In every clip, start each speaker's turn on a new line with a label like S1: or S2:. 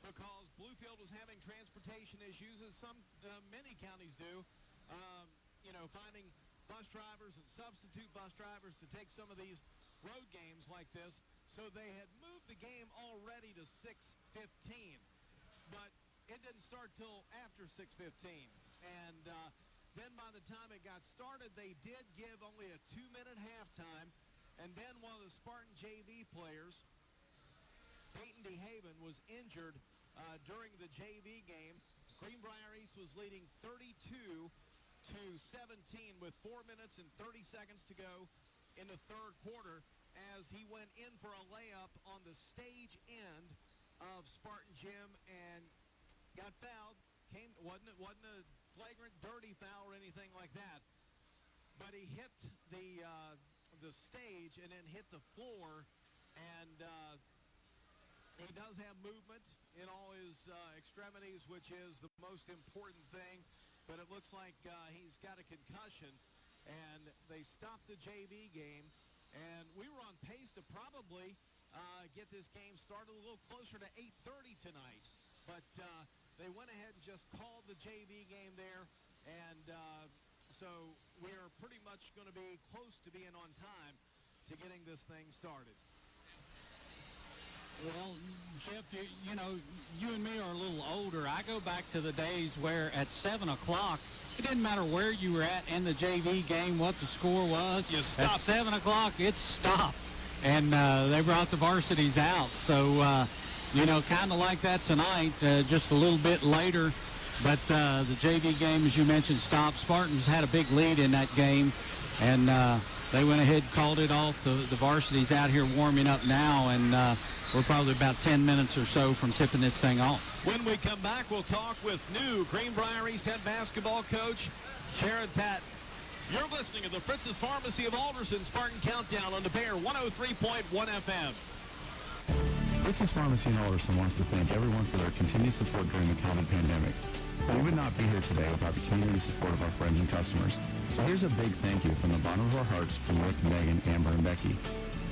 S1: because Bluefield was having transportation issues, as many counties do. Finding bus drivers and substitute bus drivers to take some of these road games like this. So they had moved the game already to 6:15, but it didn't start till after 6:15. And then by the time it got started, they did give only a 2-minute halftime. And then one of the Spartan JV players, Peyton DeHaven, was injured during the JV game. Greenbrier East was leading 32-17 with 4 minutes and 30 seconds to go in the third quarter as he went in for a layup on the stage end of Spartan Gym and got fouled. Wasn't a flagrant dirty foul or anything like that, but he hit the stage and then hit the floor, and he does have movement in all his extremities, which is the most important thing, but it looks like he's got a concussion, and they stopped the JV game, and we were on pace to probably get this game started a little closer to 8:30 tonight, but they went ahead and just called the JV game there, and so we're pretty much going to be close to being on time to getting this thing started.
S2: Well, Jeff, you and me are a little older. I go back to the days where at 7 o'clock, it didn't matter where you were at in the JV game, what the score was. At 7 o'clock, it stopped, and they brought the varsities out. So, kind of like that tonight, just a little bit later. But the JV game, as you mentioned, stopped. Spartans had a big lead in that game, and they went ahead and called it off. The varsity's out here warming up now, and we're probably about 10 minutes or so from tipping this thing off.
S1: When we come back, we'll talk with new Greenbrier East head basketball coach, Jared Patton. You're listening to the Fritz's Pharmacy of Alderson Spartan Countdown on the Bear 103.1 FM.
S3: Fritz's Pharmacy in Alderson wants to thank everyone for their continued support during the COVID pandemic. We would not be here today without the community support of our friends and customers. So here's a big thank you from the bottom of our hearts from Rick, Megan, Amber, and Becky.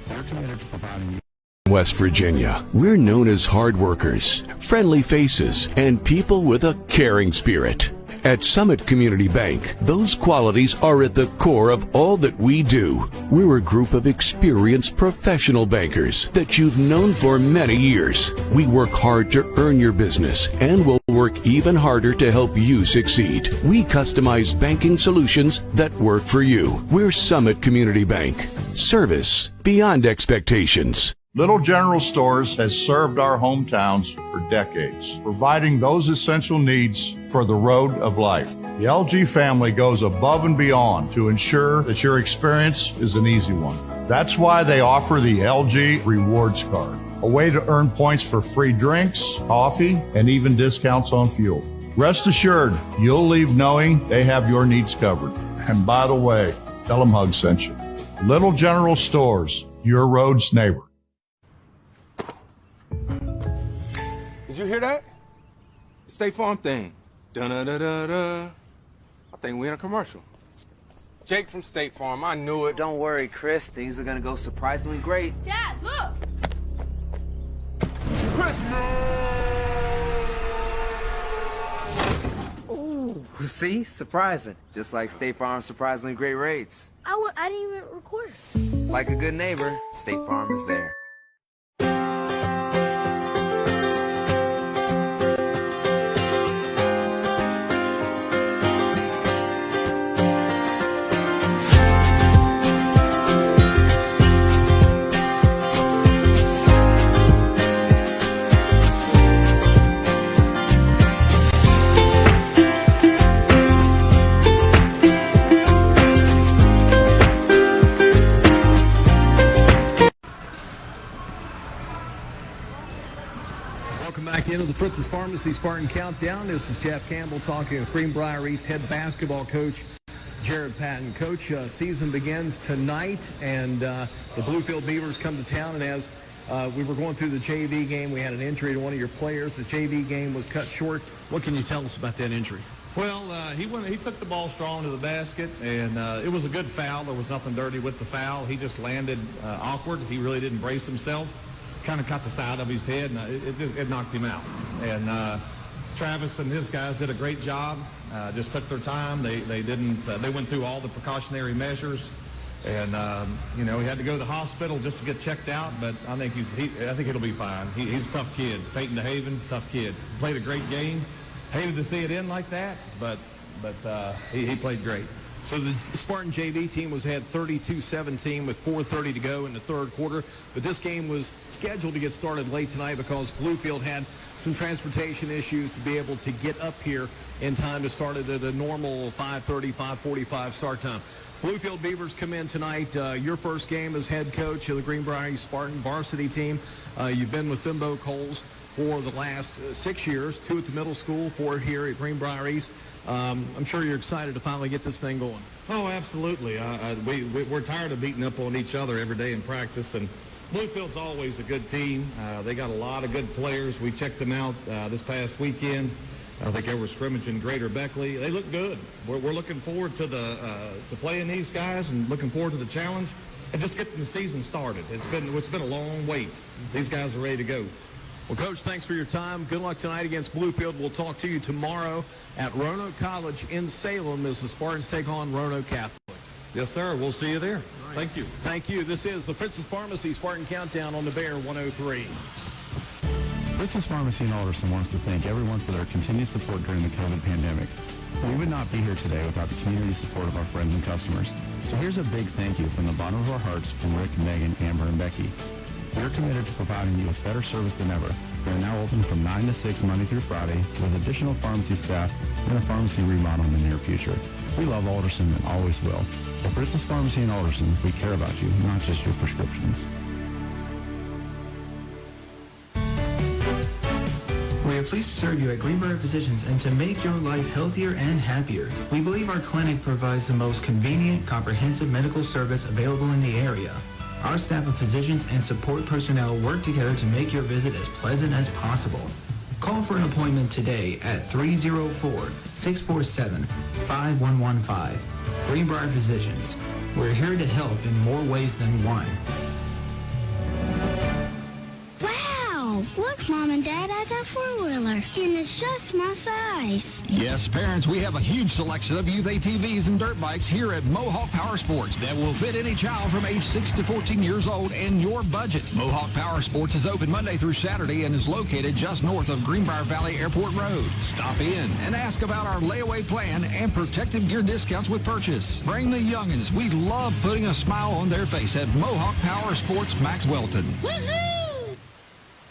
S3: They're committed to providing you.
S4: West Virginia, we're known as hard workers, friendly faces, and people with a caring spirit. At Summit Community Bank, those qualities are at the core of all that we do. We're a group of experienced professional bankers that you've known for many years. We work hard to earn your business and will work even harder to help you succeed. We customize banking solutions that work for you. We're Summit Community Bank. Service beyond expectations.
S5: Little General Stores has served our hometowns for decades, providing those essential needs for the road of life. The LG family goes above and beyond to ensure that your experience is an easy one. That's why they offer the LG Rewards Card, a way to earn points for free drinks, coffee, and even discounts on fuel. Rest assured, you'll leave knowing they have your needs covered. And by the way, tell them Hug sent you. Little General Stores, your road's neighbor.
S6: Did you hear that? The State Farm thing. Da-da-da-da-da. I think we're in a commercial. Jake from State Farm, I knew it.
S7: Don't worry, Chris. Things are gonna go surprisingly great.
S8: Dad, look!
S6: Christmas!
S7: Ooh, see? Surprising. Just like State Farm's surprisingly great rates.
S8: I didn't even record.
S7: Like a good neighbor, State Farm is there.
S1: Into the Fritz's Pharmacy Spartan Countdown. This is Jeff Campbell talking with Greenbrier East head basketball coach Jared Patton. Coach, season begins tonight, and the Bluefield Beavers come to town. And as we were going through the JV game, we had an injury to one of your players. The JV game was cut short. What can you tell us about that injury?
S9: Well, he took the ball strong to the basket, and it was a good foul. There was nothing dirty with the foul. He just landed awkward. He really didn't brace himself. kind of caught the side of his head, and it knocked him out. And Travis and his guys did a great job. Just took their time. They went through all the precautionary measures, and he had to go to the hospital just to get checked out. But I think I think it'll be fine. He's a tough kid. Peyton DeHaven, tough kid. Played a great game. Hated to see it end like that, but he played great.
S1: So the Spartan JV team was ahead 32-17 with 4:30 to go in the third quarter. But this game was scheduled to get started late tonight because Bluefield had some transportation issues to be able to get up here in time to start at a normal 5:30, 5:45 start time. Bluefield Beavers come in tonight. Your first game as head coach of the Greenbrier Spartan varsity team. You've been with Bimbo Coles for the last 6 years, 2 at the middle school, 4 here at Greenbrier East. I'm sure you're excited to finally get this thing going.
S9: Oh, absolutely. We're tired of beating up on each other every day in practice, and Bluefield's always a good team. They got a lot of good players. We checked them out this past weekend. I think they were scrimmaging Greater Beckley. They look good. We're looking forward to to playing these guys and looking forward to the challenge and just getting the season started. It's been a long wait. These guys are ready to go.
S1: Well, Coach, thanks for your time. Good luck tonight against Bluefield. We'll talk to you tomorrow at Roanoke College in Salem as the Spartans take on Roanoke Catholic.
S9: Yes, sir. We'll see you there. Right. Thank you.
S1: Thank you. This is the Fritz's Pharmacy Spartan Countdown on the Bear 103.
S3: Fritz's Pharmacy in Alderson wants to thank everyone for their continued support during the COVID pandemic. We would not be here today without the community support of our friends and customers. So here's a big thank you from the bottom of our hearts from Rick, Megan, Amber, and Becky. We are committed to providing you with better service than ever. We are now open from 9 to 6 Monday through Friday with additional pharmacy staff and a pharmacy remodel in the near future. We love Alderson and always will. At Fritz's Pharmacy in Alderson, we care about you, not just your prescriptions.
S10: We are pleased to serve you at Greenbrier Physicians and to make your life healthier and happier. We believe our clinic provides the most convenient, comprehensive medical service available in the area. Our staff of physicians and support personnel work together to make your visit as pleasant as possible. Call for an appointment today at 304-647-5115. Greenbrier Physicians. We're here to help in more ways than one.
S8: Wow! Look, Mom and Dad, I got four-wheeler, and it's just my size.
S11: Yes, parents, we have a huge selection of youth ATVs and dirt bikes here at Mohawk Power Sports that will fit any child from age 6 to 14 years old and your budget. Mohawk Power Sports is open Monday through Saturday and is located just north of Greenbrier Valley Airport Road. Stop in and ask about our layaway plan and protective gear discounts with purchase. Bring the youngins. We love putting a smile on their face at Mohawk Power Sports Max Welton.
S8: Woohoo!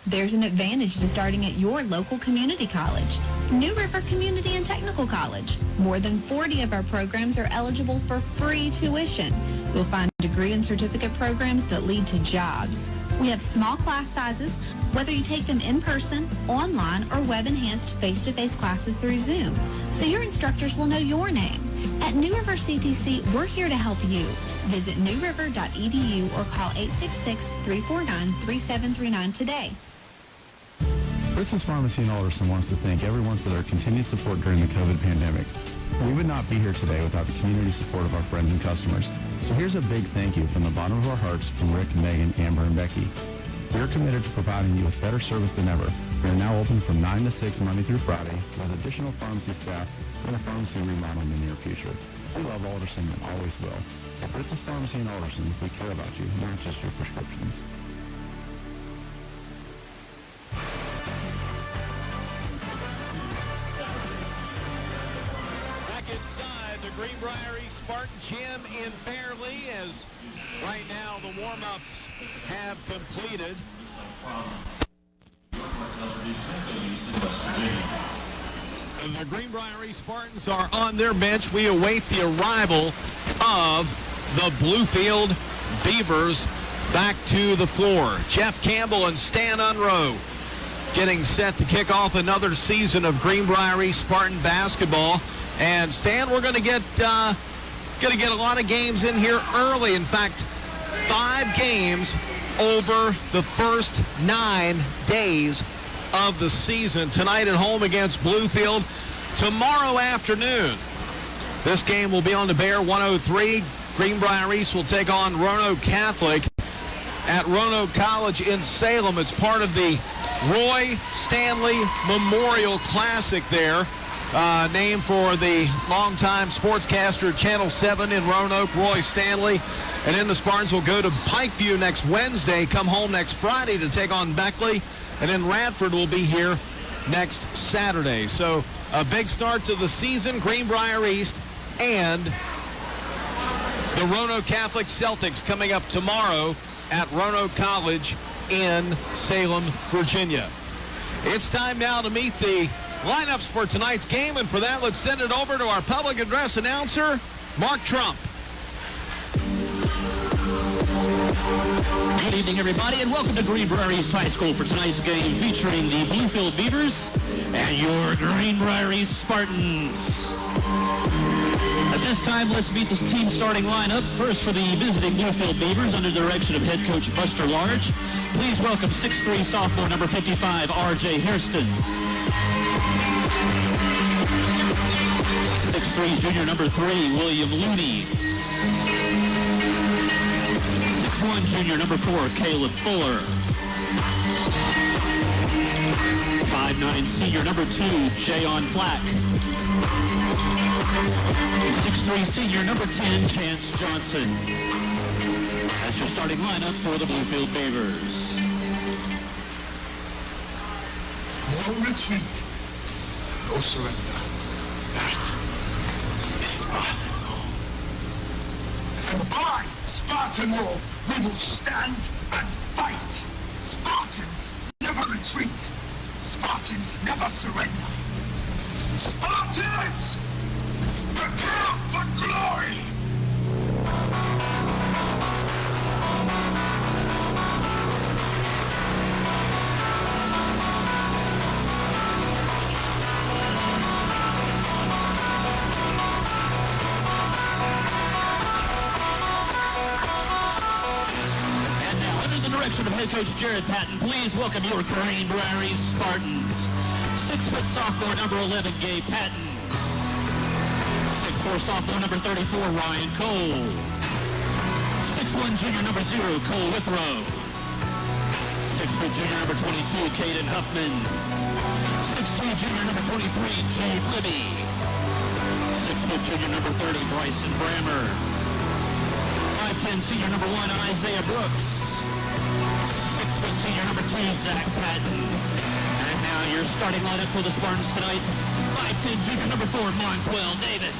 S12: There's an advantage to starting at your local community college. New River Community and Technical College. More than 40 of our programs are eligible for free tuition. You'll find degree and certificate programs that lead to jobs. We have small class sizes, whether you take them in person, online, or web-enhanced face-to-face classes through Zoom, so your instructors will know your name. At New River CTC, we're here to help you. Visit newriver.edu or call 866-349-3739 today.
S3: Fritz's Pharmacy in Alderson wants to thank everyone for their continued support during the COVID pandemic. We would not be here today without the community support of our friends and customers. So here's a big thank you from the bottom of our hearts from Rick, Megan, Amber, and Becky. We are committed to providing you with better service than ever. We are now open from 9 to 6 Monday through Friday with additional pharmacy staff and a pharmacy remodel in the near future. We love Alderson and always will. At Fritz's Pharmacy in Alderson, we care about you, not just your prescriptions.
S1: Inside the Greenbrier East Spartan Gym in Fairleigh, as right now the warm-ups have completed. The Greenbrier East Spartans are on their bench. We await the arrival of the Bluefield Beavers back to the floor. Jeff Campbell and Stan Unroe getting set to kick off another season of Greenbrier East Spartan basketball. And Stan, we're going to get a lot of games in here early. In fact, 5 games over the first 9 days of the season. Tonight at home against Bluefield. Tomorrow afternoon, this game will be on the Bear 103. Greenbrier East will take on Roanoke Catholic. at Roanoke College in Salem. It's part of the Roy Stanley Memorial Classic there, named for the longtime sportscaster Channel 7 in Roanoke, Roy Stanley. And then the Spartans will go to Pikeview next Wednesday, come home next Friday to take on Beckley, and then Radford will be here next Saturday. So a big start to the season, Greenbrier East and the Roanoke Catholic Celtics coming up tomorrow at Roanoke College in Salem, Virginia. It's time now to meet the lineups for tonight's game, and for that, let's send it over to our public address announcer, Mark Trump.
S13: Good evening, everybody, and welcome to Greenbrier East High School for tonight's game featuring the Bluefield Beavers and your Greenbrier East Spartans. At this time, let's meet the team starting lineup. First for the visiting Bluefield Beavers under the direction of head coach Buster Large. Please welcome 6'3" sophomore number 55, R.J. Hairston. 6'3" junior number 3, William Looney. 6'1" junior number 4, Caleb Fuller. 5'9" senior number 2, Jayon Flack. 6'3" senior number 10, Chance Johnson. That's your starting lineup for the Bluefield Beavers.
S14: No retreat, no surrender. That is our home. And by Spartan law, we will stand and fight. Spartans never retreat. Spartans never surrender. Spartans, prepare for glory!
S13: Of head coach Jared Patton, please welcome your Greenbrier East Spartans. 6' sophomore number 11, Gabe Patton. 6'4" sophomore number 34, Ryan Cole. 6'1" junior number 0, Cole Withrow. 6' junior number 22, Caden Huffman. 6'2" junior number 23, Jude Libby. 6' junior number 30, Bryson Brammer. 5'10" senior number 1, Isaiah Brooks. Senior number 2, Zach Patton. And now your starting lineup for the Spartans tonight. 5'10", junior number 4, Monquel Davis.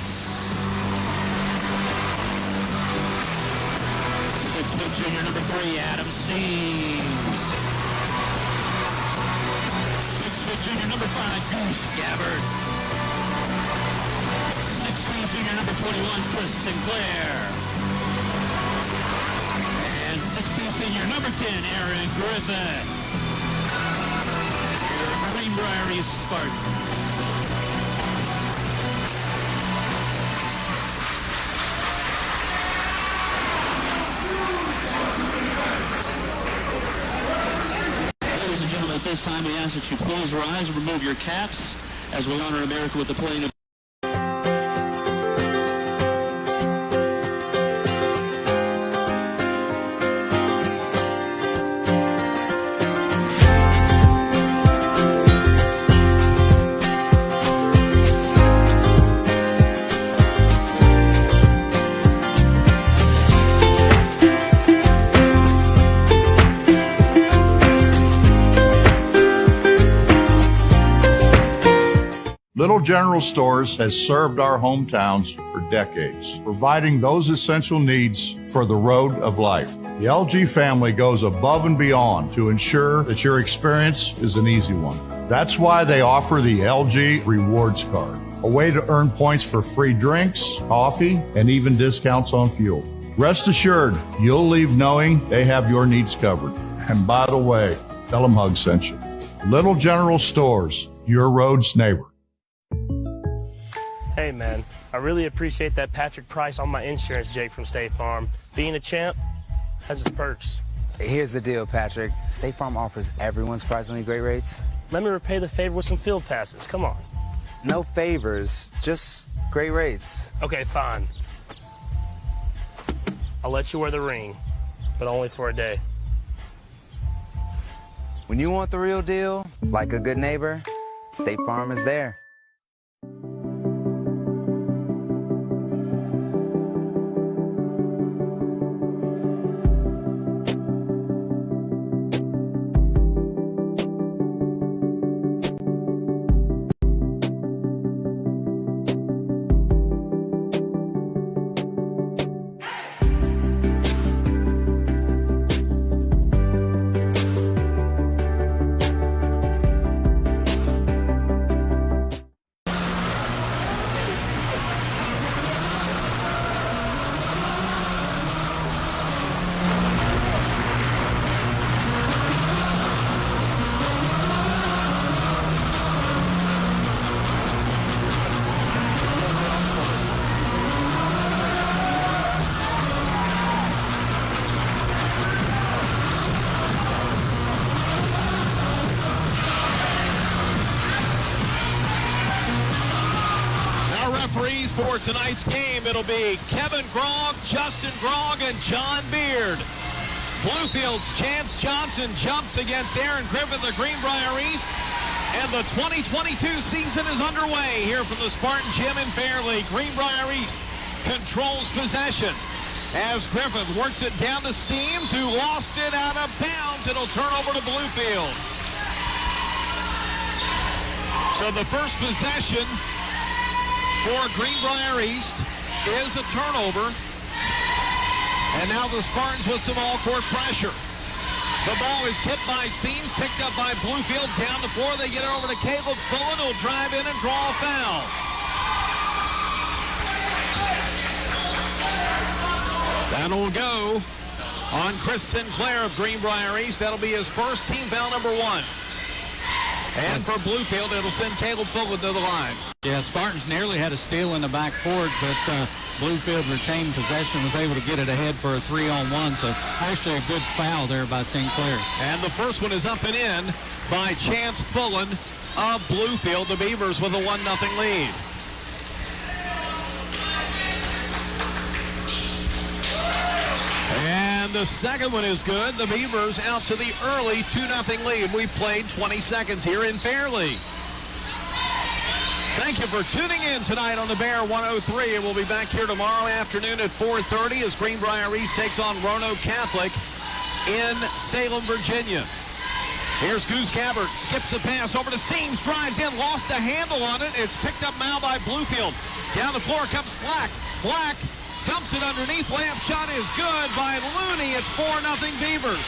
S13: 6', junior number 3, Adam Seams. 6', junior number 5, Goose Gabbard. 6', junior number 21, Chris Sinclair. 16 senior number 10, Aaron Griffin. Your Greenbrier East Spartans. Ladies and gentlemen, at this time we ask that you please rise and remove your caps as we honor America with the playing of
S5: Little General Stores has served our hometowns for decades, providing those essential needs for the road of life. The LG family goes above and beyond to ensure that your experience is an easy one. That's why they offer the LG Rewards Card, a way to earn points for free drinks, coffee, and even discounts on fuel. Rest assured, you'll leave knowing they have your needs covered. And by the way, tell them Hug sent you. Little General Stores, your road's neighbor.
S15: Hey man, I really appreciate that Patrick price on my insurance, Jake from State Farm. Being a champ has its perks.
S7: Here's the deal, Patrick. State Farm offers everyone surprisingly great rates.
S15: Let me repay the favor with some field passes. Come on.
S7: No favors, just great rates.
S15: Okay, fine. I'll let you wear the ring, but only for a day.
S7: When you want the real deal, like a good neighbor, State Farm is there.
S1: Referees for tonight's game, it'll be Kevin Grogg, Justin Grogg, and John Beard. Bluefield's Chance Johnson jumps against Aaron Griffith of Greenbrier East, and the 2022 season is underway here from the Spartan Gym in Fairleigh. Greenbrier East controls possession as Griffith works it down to Seams, who lost it out of bounds. It'll turn over to Bluefield. So the first possession for Greenbrier East is a turnover. And now the Spartans with some all-court pressure. The ball is tipped by Seams, picked up by Bluefield, down the floor. They get it over to Caleb Fullen, who'll drive in and draw a foul. That'll go on Chris Sinclair of Greenbrier East. That'll be his first, team foul number 1. And for Bluefield, it'll send Caleb Fullen to the line.
S2: Yeah, Spartans nearly had a steal in the backcourt, but Bluefield retained possession, was able to get it ahead for a 3-on-1. So actually a good foul there by Sinclair.
S1: And the first one is up and in by Chance Fullen of Bluefield. The Beavers with a 1-0 lead. And the second one is good. The Beavers out to the early 2-0 lead. We played 20 seconds here in Fairleigh. Thank you for tuning in tonight on the Bear 103. And we'll be back here tomorrow afternoon at 4:30 as Greenbrier East takes on Roanoke Catholic in Salem, Virginia. Here's Goose Gabbard, skips the pass over to Seams, drives in, lost a handle on it. It's picked up now by Bluefield. Down the floor comes Flack. Flack dumps it underneath. Layup shot is good by Looney. It's 4-0 Beavers.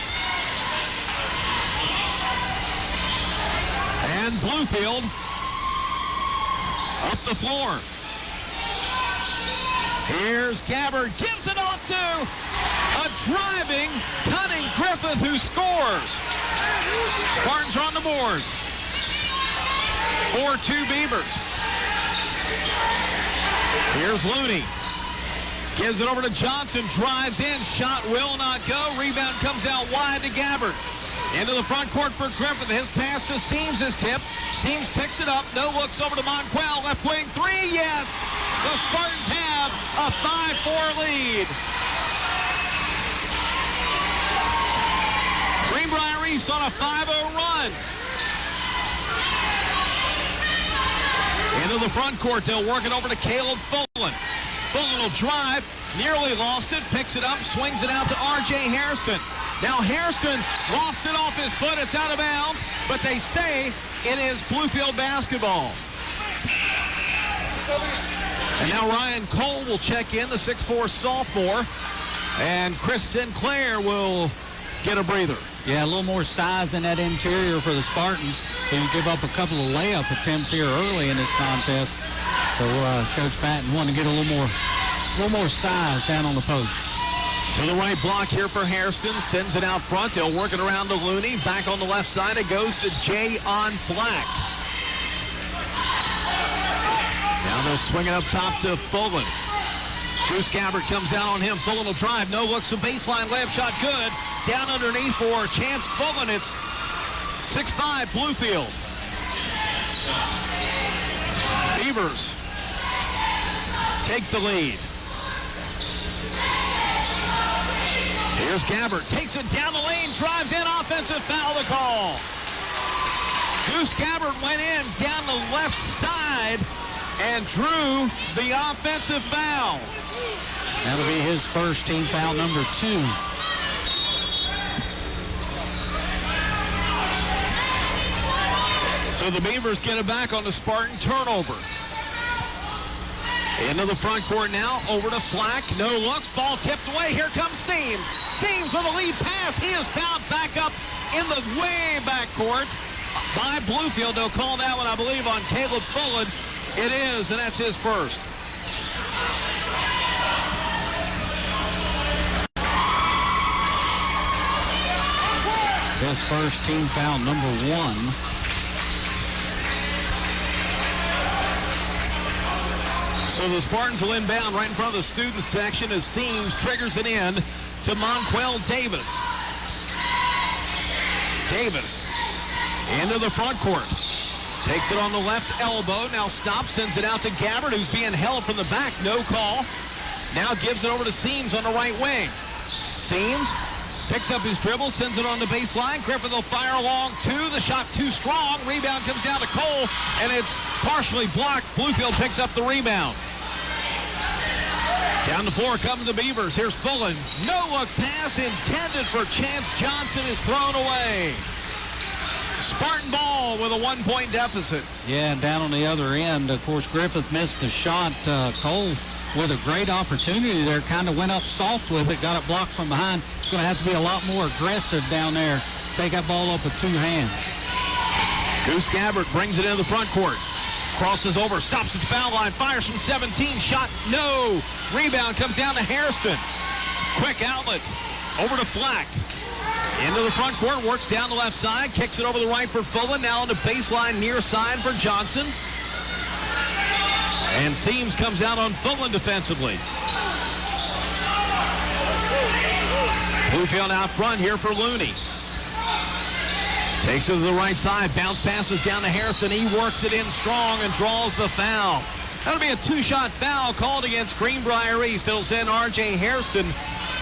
S1: And Bluefield up the floor. Here's Gabbard, gives it off to a driving, cunning Griffith, who scores. Spartans are on the board. 4-2 Beavers. Here's Looney. Gives it over to Johnson, drives in, shot will not go. Rebound comes out wide to Gabbard. Into the front court for Griffith. His pass to Seams is tipped. Seams picks it up. No looks over to Monquel. Left wing three. Yes! The Spartans have a 5-4 lead. Greenbrier East on a 5-0 run. Into the front court. They'll work it over to Caleb Fullen. Fullen will drive. Nearly lost it. Picks it up. Swings it out to R.J. Hairston. Now Hairston lost it off his foot. It's out of bounds, but they say it is Bluefield basketball. And now Ryan Cole will check in, the 6'4 sophomore, and Chris Sinclair will get a breather.
S2: Yeah, a little more size in that interior for the Spartans. They give up a couple of layup attempts here early in this contest. So Coach Patton wanted to get a little more size down on the post.
S1: To the right block here for Hairston. Sends it out front. They'll work it around to Looney. Back on the left side. It goes to Jay on Black. Now they'll swing it up top to Fullen. Goose Gabbard comes out on him. Fullen will drive. No looks. The baseline layup shot good. Down underneath for Chance Fullen. It's 6-5 Bluefield. Beavers take the lead. Here's Gabbard, takes it down the lane, drives in, offensive foul, the call. Goose Gabbard went in down the left side and drew the offensive foul.
S2: That'll be his first, team foul number 2.
S1: So the Beavers get it back on the Spartan turnover. Into the front court now, over to Flack. No looks, ball tipped away. Here comes Seams. Seams with a lead pass. He is fouled back up in the way back court by Bluefield. They'll call that one, I believe, on Caleb Fullen. It is, and that's his first.
S2: His first, team foul number 1.
S1: So the Spartans will inbound right in front of the student section as Seams triggers it in to Monquel Davis. Davis into the front court. Takes it on the left elbow. Now stops, sends it out to Gabbard, who's being held from the back. No call. Now gives it over to Seams on the right wing. Seams picks up his dribble, sends it on the baseline. Griffith will fire along 2. The shot too strong. Rebound comes down to Cole, and it's partially blocked. Bluefield picks up the rebound. Down the floor come the Beavers. Here's Fullen. No-look pass intended for Chance Johnson is thrown away. Spartan ball with a 1-point deficit.
S2: Yeah, and down on the other end, of course, Griffith missed a shot. Cole with a great opportunity there, kind of went up soft with it, got it blocked from behind. It's going to have to be a lot more aggressive down there. Take that ball up with 2 hands.
S1: Goose Gabbard brings it into the front court. Crosses over, stops at the foul line, fires from 17, shot no. Rebound comes down to Hairston. Quick outlet, over to Flack. Into the front court, works down the left side, kicks it over the right for Fullen, now on the baseline near side for Johnson. And Seams comes out on Fullen defensively. Bluefield out front here for Looney. Takes it to the right side, bounce passes down to Hairston. He works it in strong and draws the foul. That'll be a 2-shot foul called against Greenbrier East. It'll send R.J. Hairston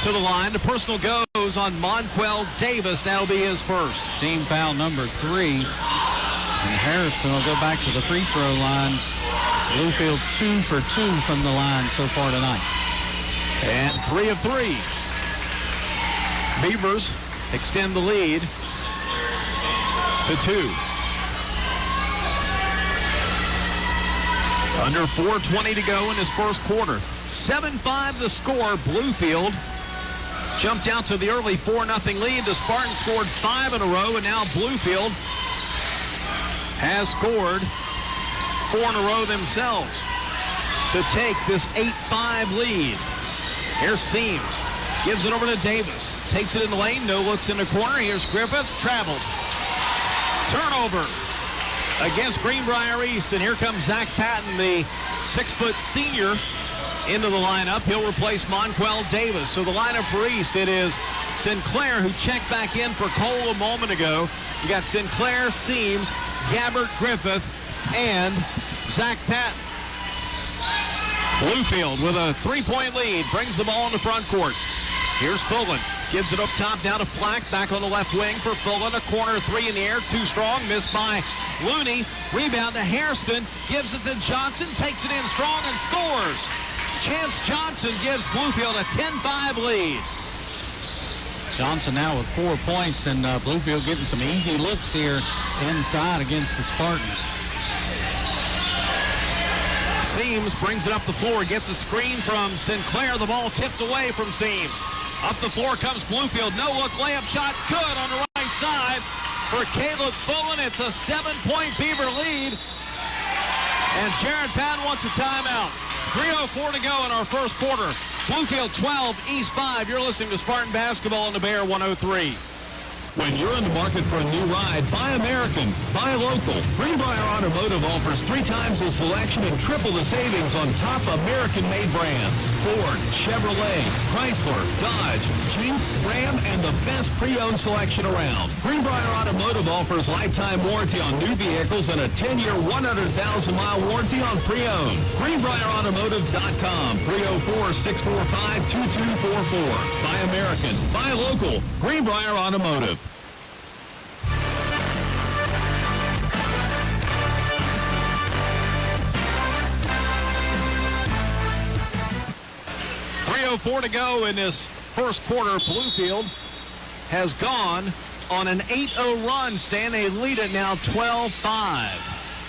S1: to the line. The personal goes on Monquel Davis. That'll be his first.
S2: Team foul number 3. And Hairston will go back to the free throw line. Bluefield 2 for 2 from the line so far tonight.
S1: And 3 of 3. Beavers extend the lead to 2. Under 4:20 to go in this first quarter. 7-5 the score. Bluefield jumped out to the early 4-0 lead. The Spartans scored 5 in a row, and now Bluefield has scored 4 in a row themselves to take this 8-5 lead. Here's Seams. Gives it over to Davis. Takes it in the lane. No looks in the corner. Here's Griffith. Traveled. Turnover against Greenbrier East. And here comes Zach Patton, the 6-foot senior, into the lineup. He'll replace Monquel Davis. So the lineup for East, it is Sinclair, who checked back in for Cole a moment ago. You got Sinclair, Seams, Gabbard, Griffith, and Zach Patton. Bluefield with a 3-point lead brings the ball in the front court. Here's Fullen. Gives it up top now to Flack. Back on the left wing for Fullen. A corner 3 in the air. Too strong. Missed by Looney. Rebound to Hairston. Gives it to Johnson. Takes it in strong and scores. Chance Johnson gives Bluefield a 10-5 lead.
S2: Johnson now with 4 points, and Bluefield getting some easy looks here inside against the Spartans.
S1: Seams brings it up the floor. Gets a screen from Sinclair. The ball tipped away from Seams. Up the floor comes Bluefield. No-look layup shot. Good on the right side for Caleb Fullen. It's a 7-point Beaver lead. And Jared Patton wants a timeout. 3:04 to go in our first quarter. Bluefield 12, East 5. You're listening to Spartan Basketball on the Bear 103.
S11: When you're in the market for a new ride, buy American, buy local. Greenbrier Automotive offers 3 times the selection and triple the savings on top American-made brands. Ford, Chevrolet, Chrysler, Dodge, Jeep, Ram, and the best pre-owned selection around. Greenbrier Automotive offers lifetime warranty on new vehicles and a 10-year, 100,000-mile warranty on pre-owned. GreenbrierAutomotive.com, 304-645-2244. Buy American, buy local. Greenbrier Automotive.
S1: 1:04 to go in this first quarter. Bluefield has gone on an 8-0 run. Stan, they lead it now 12-5.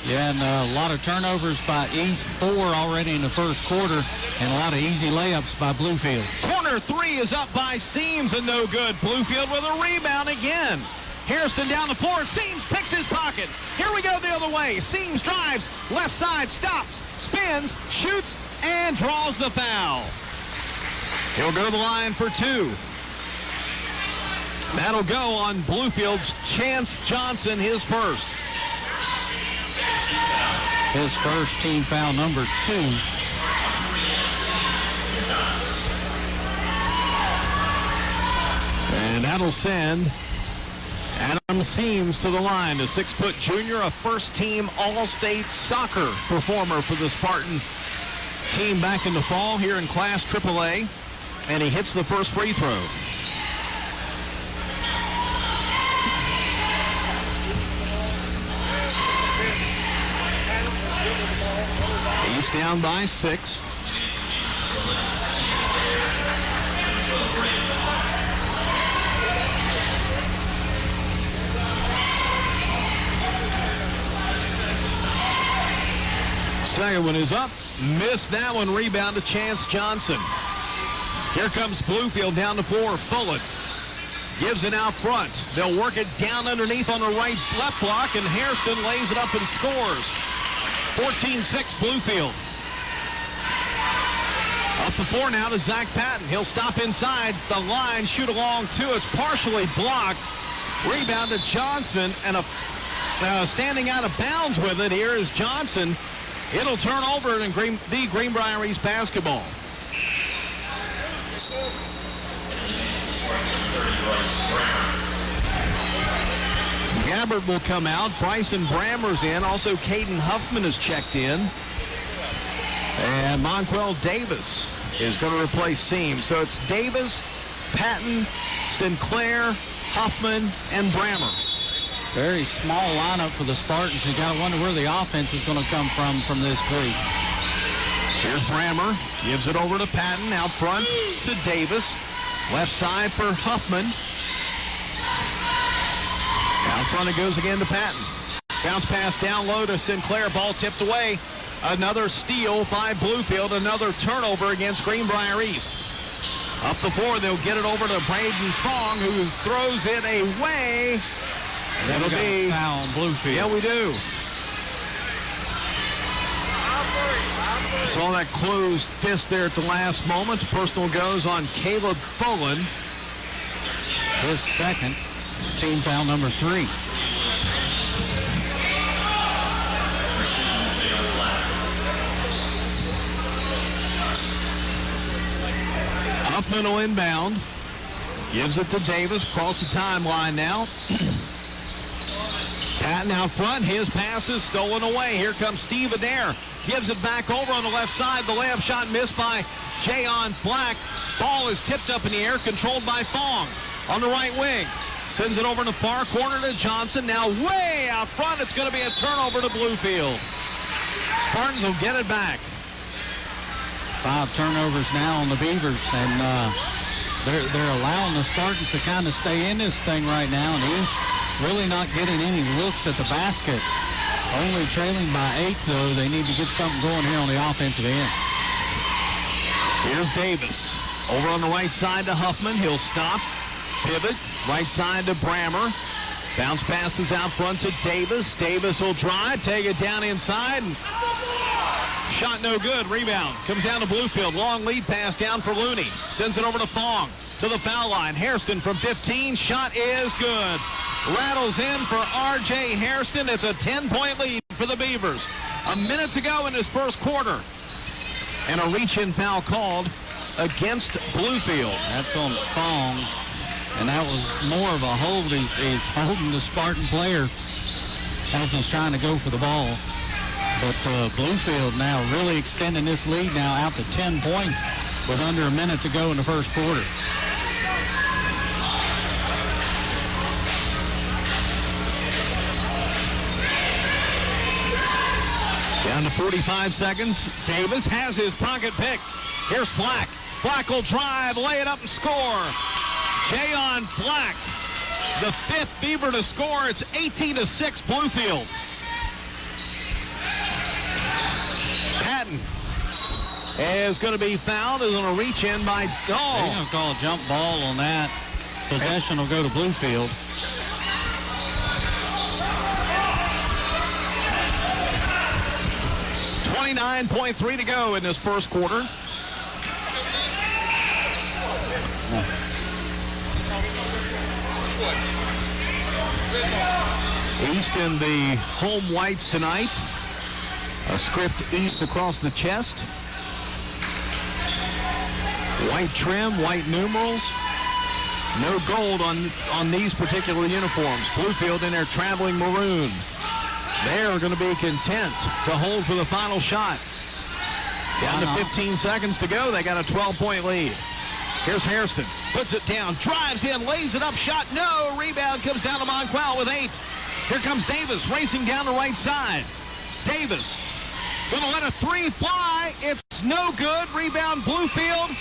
S2: Yeah, and a lot of turnovers by East, 4 already in the first quarter, and a lot of easy layups by Bluefield.
S1: Corner three is up by Seams and no good. Bluefield with a rebound again. Harrison down the floor. Seams picks his pocket. Here we go the other way. Seams drives, left side, stops, spins, shoots, and draws the foul. He'll go to the line for 2. That'll go on Bluefield's Chance Johnson, his first.
S2: His first team foul, number 2.
S1: And that'll send Adam Seams to the line, a 6-foot junior, a first-team All-State soccer performer for the Spartan team back in the fall here in Class AAA, and he hits the first free throw. He's down by 6. Second one is up. Missed that one. Rebound to Chance Johnson. Here comes Bluefield down the floor. Fullen gives it out front. They'll work it down underneath on the left block, and Hairston lays it up and scores. 14-6 Bluefield. Up the floor now to Zach Patton. He'll stop inside the line, shoot along two. It's partially blocked. Rebound to Johnson, and standing out of bounds with it here is Johnson. It'll turn over and be Greenbrier East basketball. Gabbard will come out. Bryson Brammer's in. Also, Caden Huffman is checked in. And Monquel Davis is going to replace Seams. So it's Davis, Patton, Sinclair, Huffman, and Brammer.
S2: Very small lineup for the Spartans. You got to wonder where the offense is going to come from this group.
S1: Here's Brammer. Gives it over to Patton. Out front to Davis. Left side for Huffman. Out front it goes again to Patton. Bounce pass down low to Sinclair. Ball tipped away. Another steal by Bluefield. Another turnover against Greenbrier East. Up the floor, they'll get it over to Braden Fong, who throws it away. That'll be
S2: foul on Bluefield.
S1: Yeah, we do. Saw that closed fist there at the last moment. Personal goes on Caleb Fullen.
S2: His second. Team foul number 3.
S1: Huffman will inbound. Gives it to Davis. Across the timeline now. Patton out front. His pass is stolen away. Here comes Steve Adair. Gives it back over on the left side. The layup shot missed by Jayon Black. Ball is tipped up in the air, controlled by Fong on the right wing. Sends it over in the far corner to Johnson. Now way out front. It's going to be a turnover to Bluefield. Spartans will get it back.
S2: 5 turnovers now on the Beavers, and they're allowing the Spartans to kind of stay in this thing right now, and he's really not getting any looks at the basket. Only trailing by 8, though. They need to get something going here on the offensive end.
S1: Here's Davis. Over on the right side to Huffman. He'll stop. Pivot. Right side to Brammer. Bounce passes out front to Davis. Davis will drive. Take it down inside. And shot no good. Rebound. Comes down to Bluefield. Long lead pass down for Looney. Sends it over to Fong. To the foul line. Hairston from 15. Shot is good. Rattles in for R.J. Hairston. It's a 10-point lead for the Beavers. A minute to go in this first quarter. And a reach-in foul called against Bluefield.
S2: That's on Fong. And that was more of a hold. He's holding the Spartan player as he's trying to go for the ball. But Bluefield now really extending this lead now out to 10 points with under a minute to go in the first quarter. Down to 45 seconds. Davis has his pocket pick. Here's Flack.
S1: Black will drive, lay it up and score. Jayon Black, the 5th Beaver to score. It's 18-6 Bluefield. Patton is going to be fouled. Is going to reach in by
S2: They're going to call a jump ball on that. Possession will go to Bluefield.
S1: .3 to go in this first quarter. East in the home whites tonight. A script East across the chest. White trim, white numerals. No gold on these particular uniforms. Bluefield in their traveling maroon. They're going to be content to hold for the final shot. Down to 15 seconds to go. They got a 12-point lead. Here's Hairston. Puts it down. Drives in. Lays it up. Shot. No. Rebound comes down to Monquel with 8. Here comes Davis racing down the right side. Davis going to let a 3 fly. It's no good. Rebound Bluefield.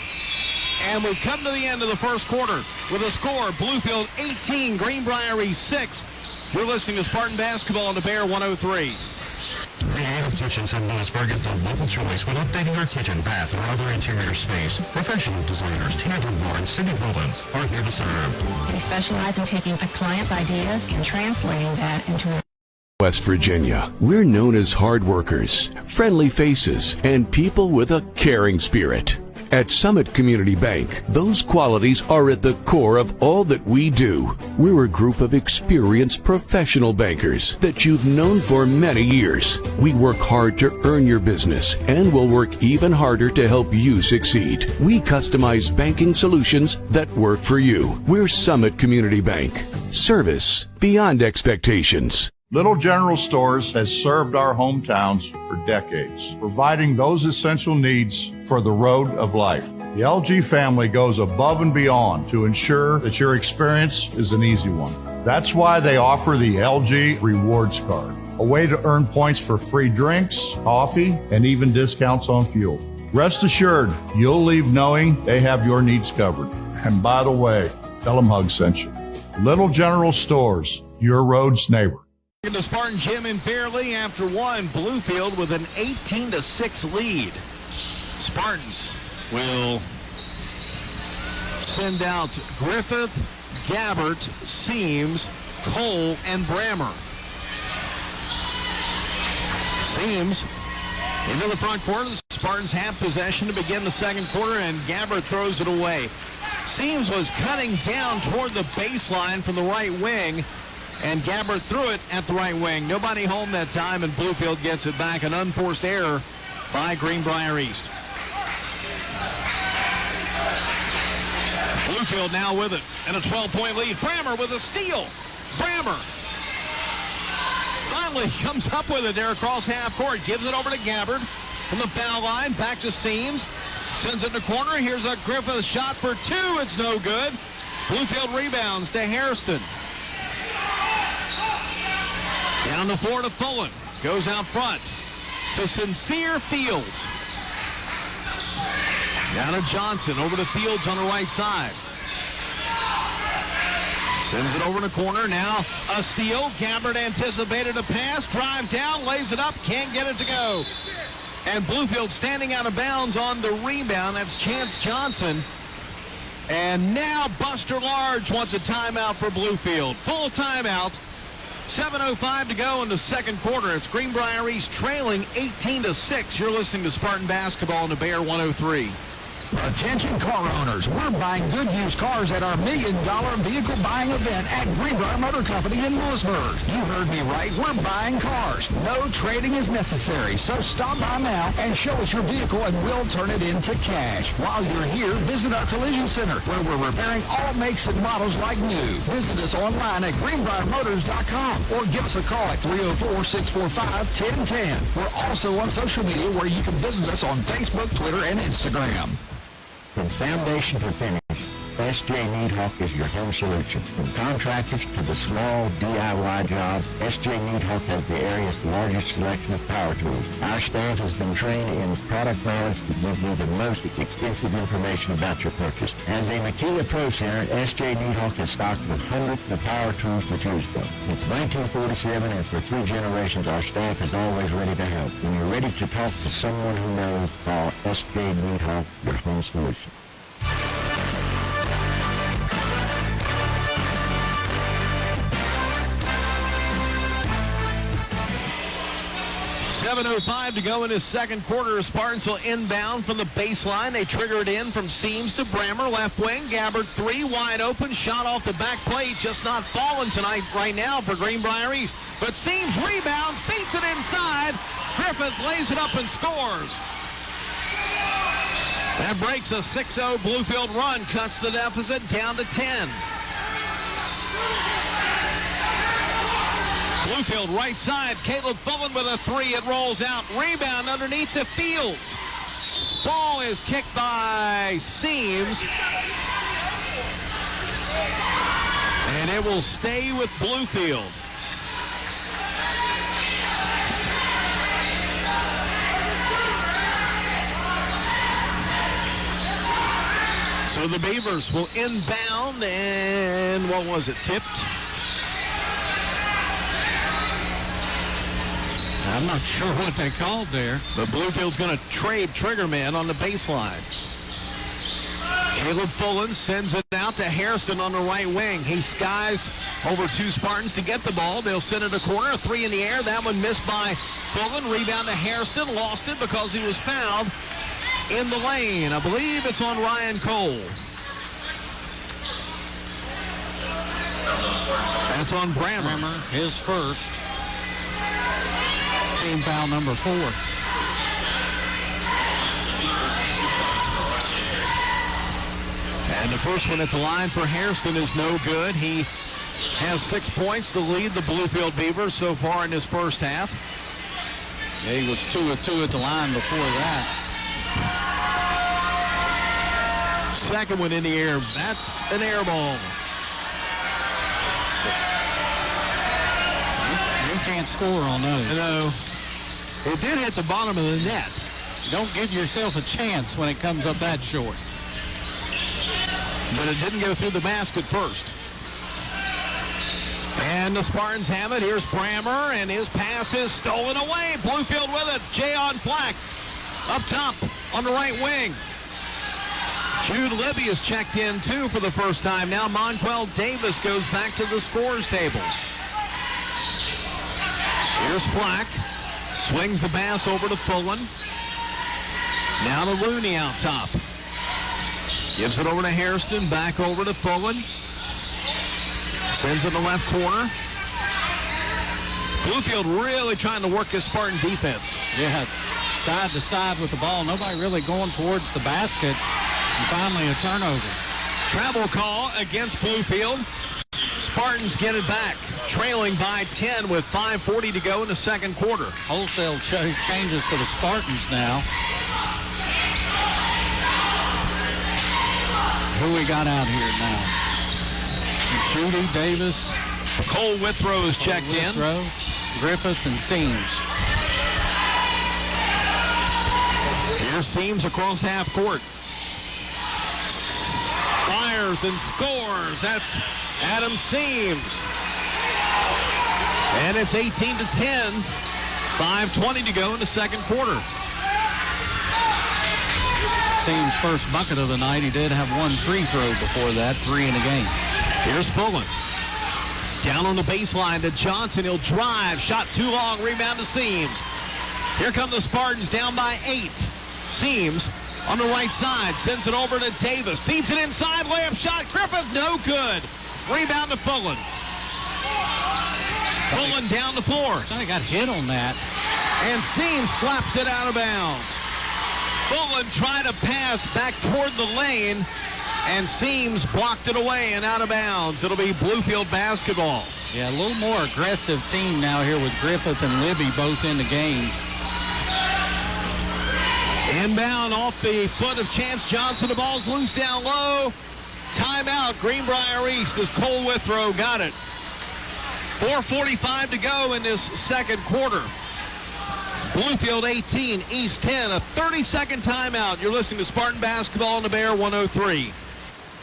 S1: And we've come to the end of the first quarter with a score. Bluefield 18, Greenbrier 6. You're listening to Spartan Basketball on the Bear 103.
S16: Creative Kitchens in Lewisburg is the local choice when updating your kitchen, bath, or other interior space. Professional designers Tina Dunbar and Cindy Rollins are here to serve.
S17: We specialize in taking a client's ideas and translating that into a
S4: West Virginia, we're known as hard workers, friendly faces, and people with a caring spirit. At Summit Community Bank, those qualities are at the core of all that we do. We're a group of experienced professional bankers that you've known for many years. We work hard to earn your business and will work even harder to help you succeed. We customize banking solutions that work for you. We're Summit Community Bank. Service beyond expectations.
S5: Little General Stores has served our hometowns for decades, providing those essential needs for the road of life. The LG family goes above and beyond to ensure that your experience is an easy one. That's why they offer the LG Rewards Card, a way to earn points for free drinks, coffee, and even discounts on fuel. Rest assured, you'll leave knowing they have your needs covered. And by the way, tell them Hug sent you. Little General Stores, your road's neighbor.
S1: The Spartan Gym in Fairleigh after one. Bluefield with an 18-6 lead. Spartans will send out Griffith, Gabbert, Seams, Cole, and Brammer. Seams into the front corner. The Spartans have possession to begin the second quarter, and Gabbert throws it away. Seams was cutting down toward the baseline from the right wing, and Gabbert threw it at the right wing. Nobody home that time, and Bluefield gets it back. An unforced error by Greenbrier East. Bluefield now with it, and a 12-point lead. Brammer with a steal. Brammer finally comes up with it there across half court. Gives it over to Gabbert from the foul line. Back to Seams. Sends it in the corner. Here's a Griffith shot for 2. It's no good. Bluefield rebounds to Hairston. Down the floor to Fullen. Goes out front to Sincere Fields. Down to Johnson. Over to Fields on the right side. Sends it over to corner. Now a steal. Gabbert anticipated a pass. Drives down. Lays it up. Can't get it to go. And Bluefield standing out of bounds on the rebound. That's Chance Johnson. And now Buster Large wants a timeout for Bluefield. Full timeout. 7:05 to go in the second quarter. It's Greenbrier East trailing 18-6. You're listening to Spartan Basketball on the Bear 103.
S11: Attention car owners, we're buying good used cars at our $1 million vehicle buying event at Greenbrier Motor Company in Lewisburg. You heard me right, we're buying cars. No trading is necessary, so stop by now and show us your vehicle and we'll turn it into cash. While you're here, visit our collision center where we're repairing all makes and models like new. Visit us online at greenbriermotors.com or give us a call at 304-645-1010. We're also on social media where you can visit us on Facebook, Twitter, and Instagram.
S16: From foundation to finish,
S18: S.J. Needhawk is your home solution. From contractors to the small DIY job, S.J. Needhawk has the area's largest selection of power tools. Our staff has been trained in product knowledge to give you the most extensive information about your purchase. As a Makita Pro Center, S.J. Needhawk is stocked with hundreds of power tools to choose from. Since 1947 and for 3 generations, our staff is always ready to help. When you're ready to talk to someone who knows, call S.J. Needhawk, your home solution.
S1: 7:05 to go in his second quarter. Spartans will inbound from the baseline. They trigger it in from Seams to Brammer, left wing. Gabbard 3, wide open. Shot off the back plate, just not falling tonight right now for Greenbrier East. But Seams rebounds, beats it inside. Griffith lays it up and scores. That breaks a 6-0 Bluefield run, cuts the deficit down to 10. Bluefield right side, Caleb Fullen with a 3, it rolls out, rebound underneath to Fields. Ball is kicked by Seams. And it will stay with Bluefield. So the Beavers will inbound, and what was it, tipped?
S2: I'm not sure what they called there.
S1: But Bluefield's going to trade Triggerman on the baseline. Caleb Fullen sends it out to Hairston on the right wing. He skies over 2 Spartans to get the ball. They'll send it a corner, a 3 in the air. That one missed by Fullen. Rebound to Hairston. Lost it because he was fouled in the lane. I believe it's on Ryan Cole. That's on Brammer.
S2: His first. Team foul number 4.
S1: And the first one at the line for Hairston is no good. He has 6 points to lead the Bluefield Beavers so far in his first half.
S2: Yeah, he was 2 of 2 at the line before that.
S1: Second one in the air. That's an air ball.
S2: You can't score on those.
S1: No. It did hit the bottom of the net.
S2: Don't give yourself a chance when it comes up that short.
S1: But it didn't go through the basket first. And the Spartans have it. Here's Brammer, and his pass is stolen away. Bluefield with it. Jayon Flack up top on the right wing. Jude Libby is checked in, too, for the first time. Now Monquel Davis goes back to the scorers table. Here's Flack. Swings the pass over to Fullen. Now to Rooney out top. Gives it over to Hairston. Back over to Fullen. Sends it in the left corner. Bluefield really trying to work his Spartan defense.
S2: Yeah, side to side with the ball. Nobody really going towards the basket. And finally a turnover.
S1: Travel call against Bluefield. Spartans get it back, trailing by 10 with 5:40 to go in the second quarter.
S2: Wholesale changes for the Spartans now. Who we got out here now? Judy, Davis.
S1: Cole Withrow is checked in.
S2: Griffith and Seams.
S1: Here's Seams across half court. Fires and scores. That's Adam Seams. And it's 18-10. 5:20 to go in the second quarter.
S2: Seams' first bucket of the night. He did have 1 free throw before that, 3 in the game.
S1: Here's Fullen. Down on the baseline to Johnson. He'll drive. Shot too long. Rebound to Seams. Here come the Spartans down by 8. Seams on the right side. Sends it over to Davis. Feeds it inside. Layup shot. Griffith. No good. Rebound to Fullen. Fullen down the floor.
S2: I got hit on that.
S1: And Seams slaps it out of bounds. Fullen tried to pass back toward the lane, and Seams blocked it away and out of bounds. It'll be Bluefield basketball.
S2: Yeah, a little more aggressive team now here with Griffith and Libby both in the game.
S1: Inbound off the foot of Chance Johnson. The ball's loose down low. timeout, Greenbrier East, as Cole Withrow got it. 4:45 to go in this second quarter. Bluefield 18, East 10, a 30-second timeout. You're listening to Spartan Basketball on the Bear 103.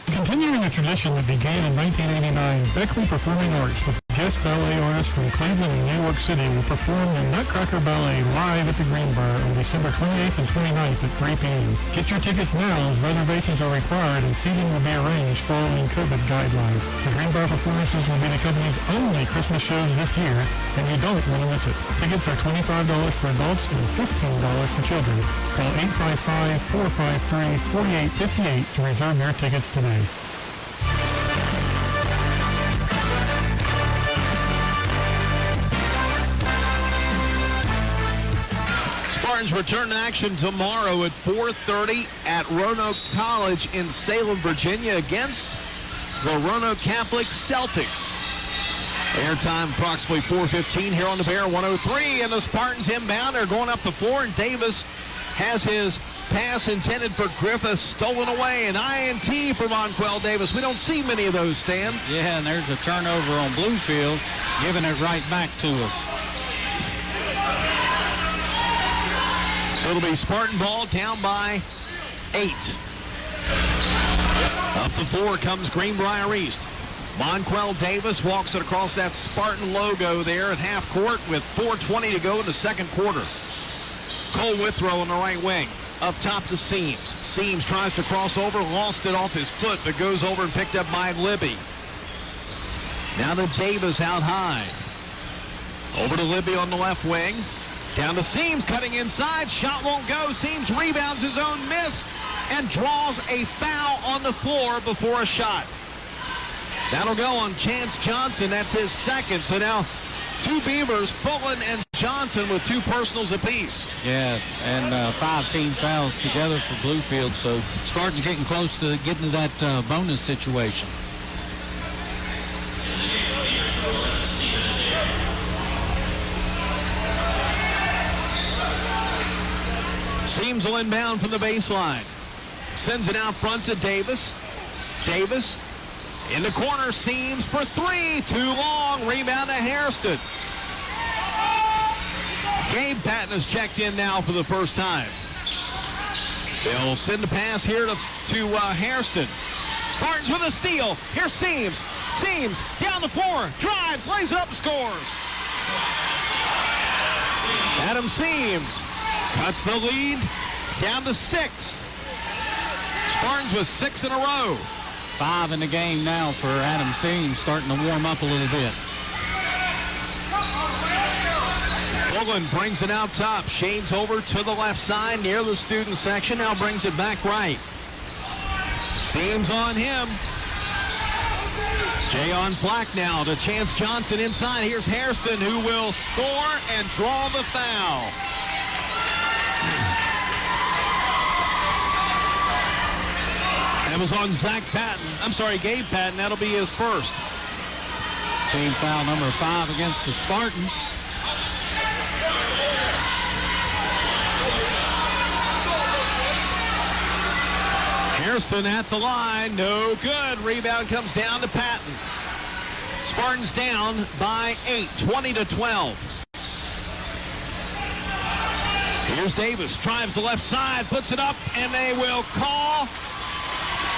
S19: Continuing a tradition that began in 1989, Beckley Performing Arts with guest ballet artists from Cleveland and New York City will perform the Nutcracker Ballet live at the Greenbrier on December 28th and 29th at 3 p.m. Get your tickets now as reservations are required and seating will be arranged following COVID guidelines. The Greenbrier performances will be the company's only Christmas shows this year, and you don't want to miss it. Tickets are $25 for adults and $15 for children. Call 855-453-4858 to reserve your tickets today.
S1: Spartans return to action tomorrow at 4:30 at Roanoke College in Salem, Virginia against the Roanoke Catholic Celtics. Airtime approximately 4:15 here on the Bear 103, and the Spartans inbound are going up the floor, and Davis has his pass intended for Griffith stolen away. An INT for Monquel Davis. We don't see many of those, Stan.
S2: Yeah, and there's a turnover on Bluefield, giving it right back to us.
S1: So it'll be Spartan ball down by 8. Up the floor comes Greenbrier East. Monquel Davis walks it across that Spartan logo there at half court with 4:20 to go in the second quarter. Cole Withrow on the right wing. Up top to Seams. Seams tries to cross over, lost it off his foot, but goes over and picked up by Libby. Now to Davis out high. Over to Libby on the left wing. Down to Seams, cutting inside. Shot won't go. Seams rebounds his own miss and draws a foul on the floor before a shot. That'll go on Chance Johnson. That's his second. So now two Beavers, Fulton and Johnson, with 2 personals apiece.
S2: Yeah, and 5 team fouls together for Bluefield. So Spartan's getting close to getting to that bonus situation.
S1: Seams will inbound from the baseline. Sends it out front to Davis. Davis in the corner. Seams for 3. Too long. Rebound to Hairston. Gabe Patton has checked in now for the first time. They'll send the pass here to Hairston. Spartans with a steal. Here's Seams. Seams down the floor. Drives. Lays it up and scores. Adam Seams cuts the lead down to 6. Spartans with 6 in a row.
S2: 5 in the game now for Adam Seams, starting to warm up a little bit.
S1: Fulton brings it out top. Shades over to the left side near the student section. Now brings it back right. Seams on him. Jayon Flack now to Chance Johnson inside. Here's Hairston, who will score and draw the foul. That was on Gabe Patton. That'll be his first.
S2: Team foul number 5 against the Spartans.
S1: Hairston at the line. No good. Rebound comes down to Patton. Spartans down by 8, 20-12. Here's Davis. Drives the left side. Puts it up, and they will call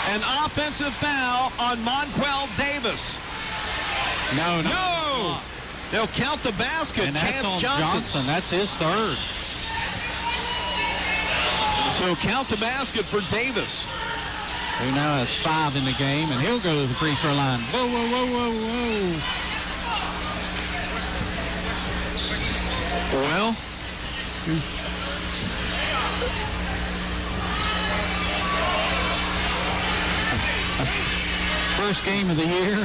S1: an offensive foul on Monquel Davis.
S2: No.
S1: They'll count the basket.
S2: And that's on Johnson. That's his third.
S1: So count the basket for Davis.
S2: Who now has 5 in the game, and he'll go to the free throw line. Whoa.
S1: Well,
S2: first game of the year.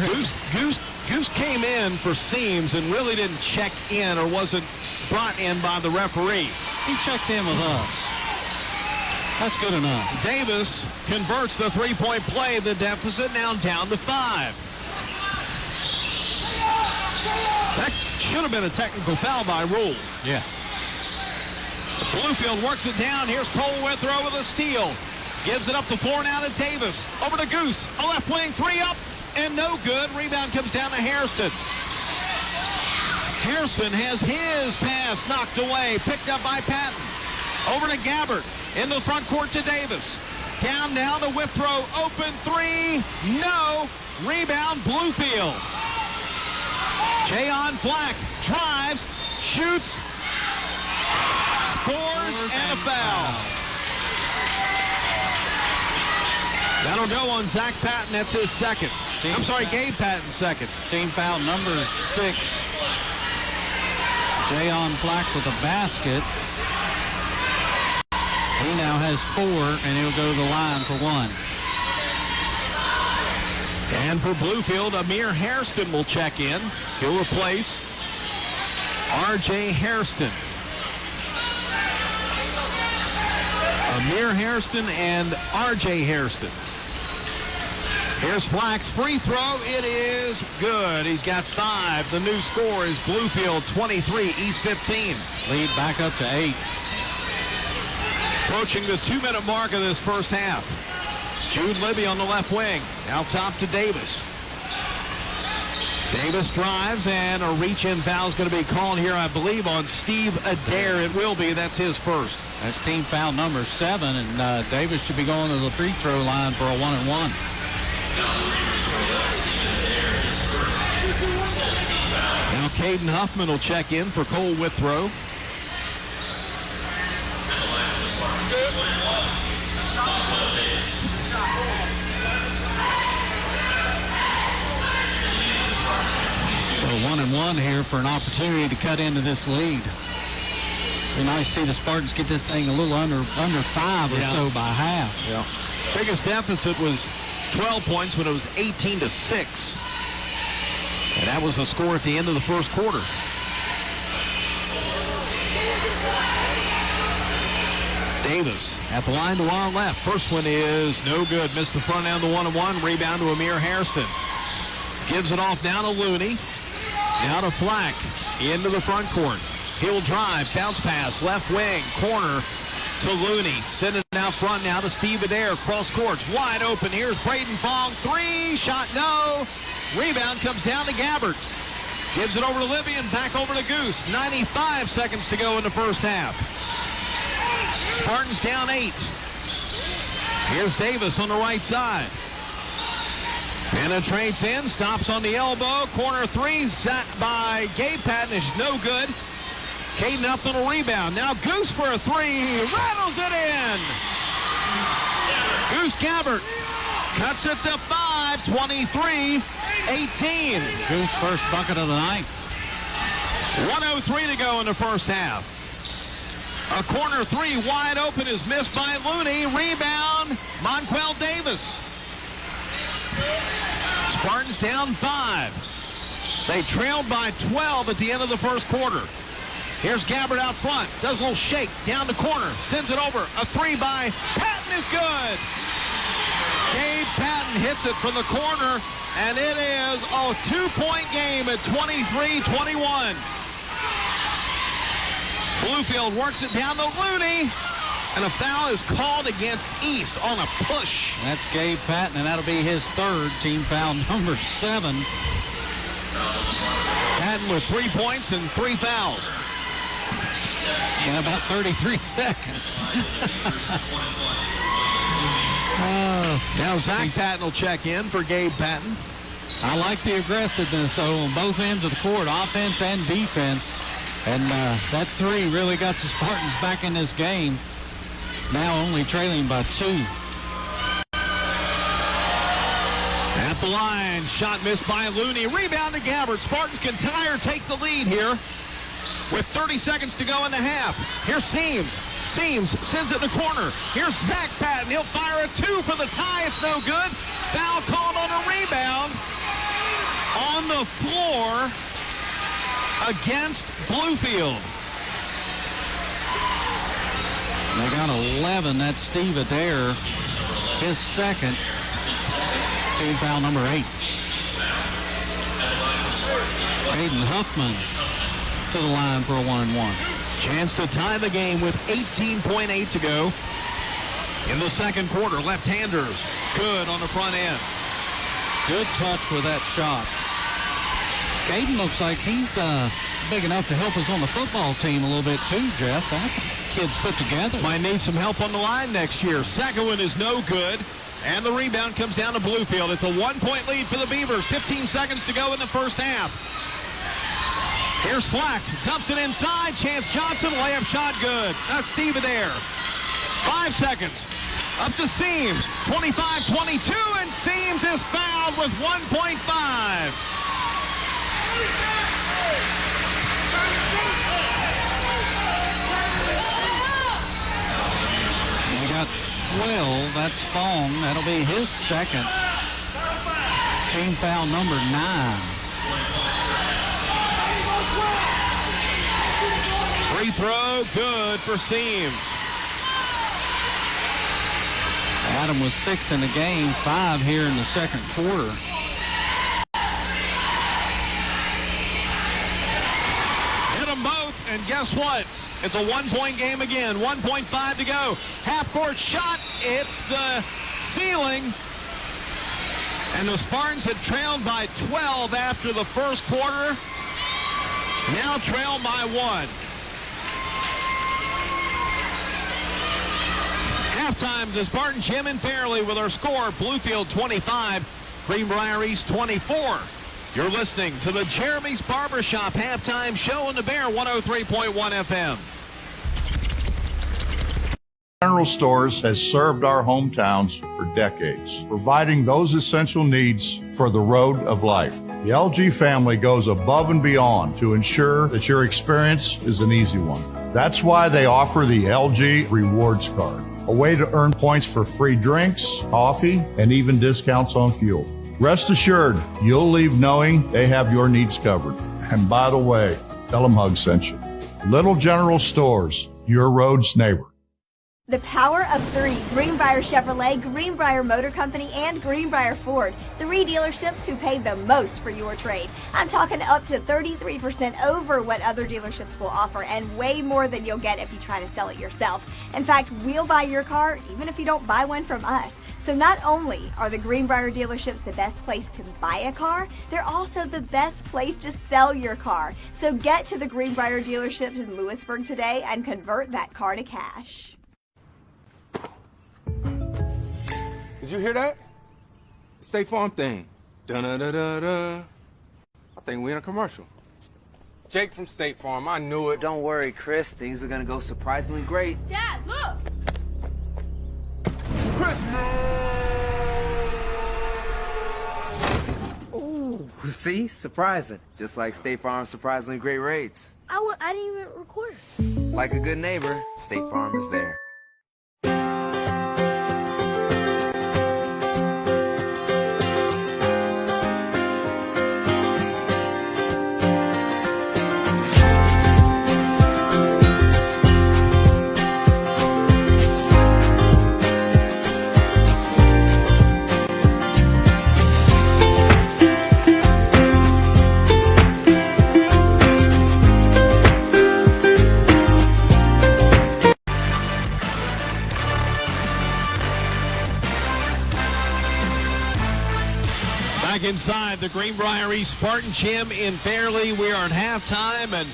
S1: Goose came in for Seams and really didn't check in, or wasn't brought in by the referee.
S2: He checked in with us. That's good enough.
S1: Davis converts the three-point play. The deficit now down to 5. That should have been a technical foul by rule.
S2: Yeah.
S1: Bluefield works it down. Here's Cole Withrow with a steal. Gives it up to 4 now to Davis. Over to Goose. A left wing 3 up and no good. Rebound comes down to Hairston. Hairston has his pass knocked away. Picked up by Patton. Over to Gabbert. Into the front court to Davis. Down now to Withrow. Open 3. No. Rebound Bluefield. Jayon Flack drives, shoots, scores, and a foul. That'll go on Zach Patton. That's his second. Gabe Patton's second.
S2: Team foul number 6. Jayon Flack with a basket. He now has 4, and he'll go to the line for 1.
S1: And for Bluefield, Amir Hairston will check in. He'll replace R.J. Hairston. Amir Hairston and R.J. Hairston. Here's Flack's free throw. It is good. He's got 5. The new score is Bluefield 23, East 15.
S2: Lead back up to 8.
S1: Approaching the 2-minute mark of this first half. Jude Libby on the left wing. Now top to Davis. Davis drives, and a reach-in foul is going to be called here, I believe, on Steve Adair. It will be. That's his first.
S2: That's team foul number 7, and Davis should be going to the free throw line for a 1-and-1.
S1: Now Caden Huffman will check in for Cole Withrow.
S2: So 1-and-1 here for an opportunity to cut into this lead. Be nice to see the Spartans get this thing a little under 5 or so by half.
S1: Yeah. Biggest deficit was 12 points when it was 18-6. And that was the score at the end of the first quarter. Davis at the line to our left. First one is no good. Missed the front end of the 1-and-1. Rebound to Amir Hairston. Gives it off now to Looney. Now to Flack. Into the front court. He'll drive. Bounce pass. Left wing. Corner to Looney. Sending it out front now to Steve Adair. Cross courts. Wide open. Here's Braden Fong. 3. Shot no. Rebound comes down to Gabbert. Gives it over to Libby and back over to Goose. 95 seconds to go in the first half. Spartans down 8. Here's Davis on the right side. Penetrates in, stops on the elbow. Corner 3 set by Gabe Patton is no good. Caden up on a rebound. Now Goose for a 3. He rattles it in. Goose Gabbert cuts it to 5, 23-18.
S2: Goose first bucket of the night.
S1: 1:03 to go in the first half. A corner 3 wide open is missed by Looney. Rebound, Monquel Davis. Spartans down 5. They trailed by 12 at the end of the first quarter. Here's Gabbert out front. Does a little shake. Down the corner. Sends it over. A 3 by Patton is good. Gabe Patton hits it from the corner, and it is a 2-point game at 23-21. Bluefield works it down to Looney, and a foul is called against East on a push.
S2: That's Gabe Patton, and that'll be his 3rd, team foul number 7.
S1: Patton with 3 points and 3 fouls.
S2: In about 33 seconds.
S1: Now Zach Patton will check in for Gabe Patton.
S2: I like the aggressiveness on both ends of the court, offense and defense. And that 3 really got the Spartans back in this game. Now only trailing by 2.
S1: At the line, shot missed by Looney. Rebound to Gabbert. Spartans can tie or take the lead here with 30 seconds to go in the half. Here's Seams. Seams sends it in the corner. Here's Zach Patton. He'll fire a 2 for the tie. It's no good. Foul called on a rebound on the floor against Bluefield.
S2: They got 11. That's Steve Adair, his 2nd. Team foul number 8. Caden Huffman to the line for a 1-and-1.
S1: Chance to tie the game with 18.8 to go. In the second quarter, left-handers, good on the front end.
S2: Good touch with that shot. Caden looks like he's big enough to help us on the football team a little bit too, Jeff. That's kids put together.
S1: Might need some help on the line next year. Second one is no good. And the rebound comes down to Bluefield. It's a 1-point lead for the Beavers. 15 seconds to go in the first half. Here's Flack. Dumps it inside. Chance Johnson. Layup shot good. That's Steve Adair. 5 seconds. Up to Seams. 25-22. And Seams is fouled with 1.5.
S2: We got 12. That's Fong. That'll be his second. Team foul number 9.
S1: Free throw, good for Seams.
S2: Adam was 6 in the game, 5 here in the second quarter.
S1: Hit them both, and guess what? It's a 1-point game again. 1.5 to go. Half-court shot. It's the ceiling. And the Spartans had trailed by 12 after the first quarter. Now trail by 1. Halftime, the Spartan Gym in Fairleigh with our score, Bluefield 25, Greenbrier East 24. You're listening to the Jeremy's Barbershop halftime show on the Bear 103.1 FM.
S5: General Stores has served our hometowns for decades, providing those essential needs for the road of life. The LG family goes above and beyond to ensure that your experience is an easy one. That's why they offer the LG Rewards Card, a way to earn points for free drinks, coffee, and even discounts on fuel. Rest assured, you'll leave knowing they have your needs covered. And by the way, tell them Hug sent you. Little General Stores, your road's neighbor.
S20: The power of 3, Greenbrier Chevrolet, Greenbrier Motor Company, and Greenbrier Ford. 3 dealerships who pay the most for your trade. I'm talking up to 33% over what other dealerships will offer, and way more than you'll get if you try to sell it yourself. In fact, we'll buy your car even if you don't buy one from us. So not only are the Greenbrier dealerships the best place to buy a car, they're also the best place to sell your car. So get to the Greenbrier dealerships in Lewisburg today and convert that car to cash.
S6: Did you hear that? State Farm thing. Da-da-da-da-da. I think we in a commercial. Jake from State Farm, I knew it.
S7: Don't worry, Chris. Things are gonna go surprisingly great.
S21: Dad, look!
S6: Chris!
S7: Ooh, see? Surprising. Just like State Farm's surprisingly great rates.
S21: I didn't even record.
S7: Like a good neighbor, State Farm is there.
S1: Inside the Greenbrier East Spartan Gym in Fairleigh. We are at halftime, and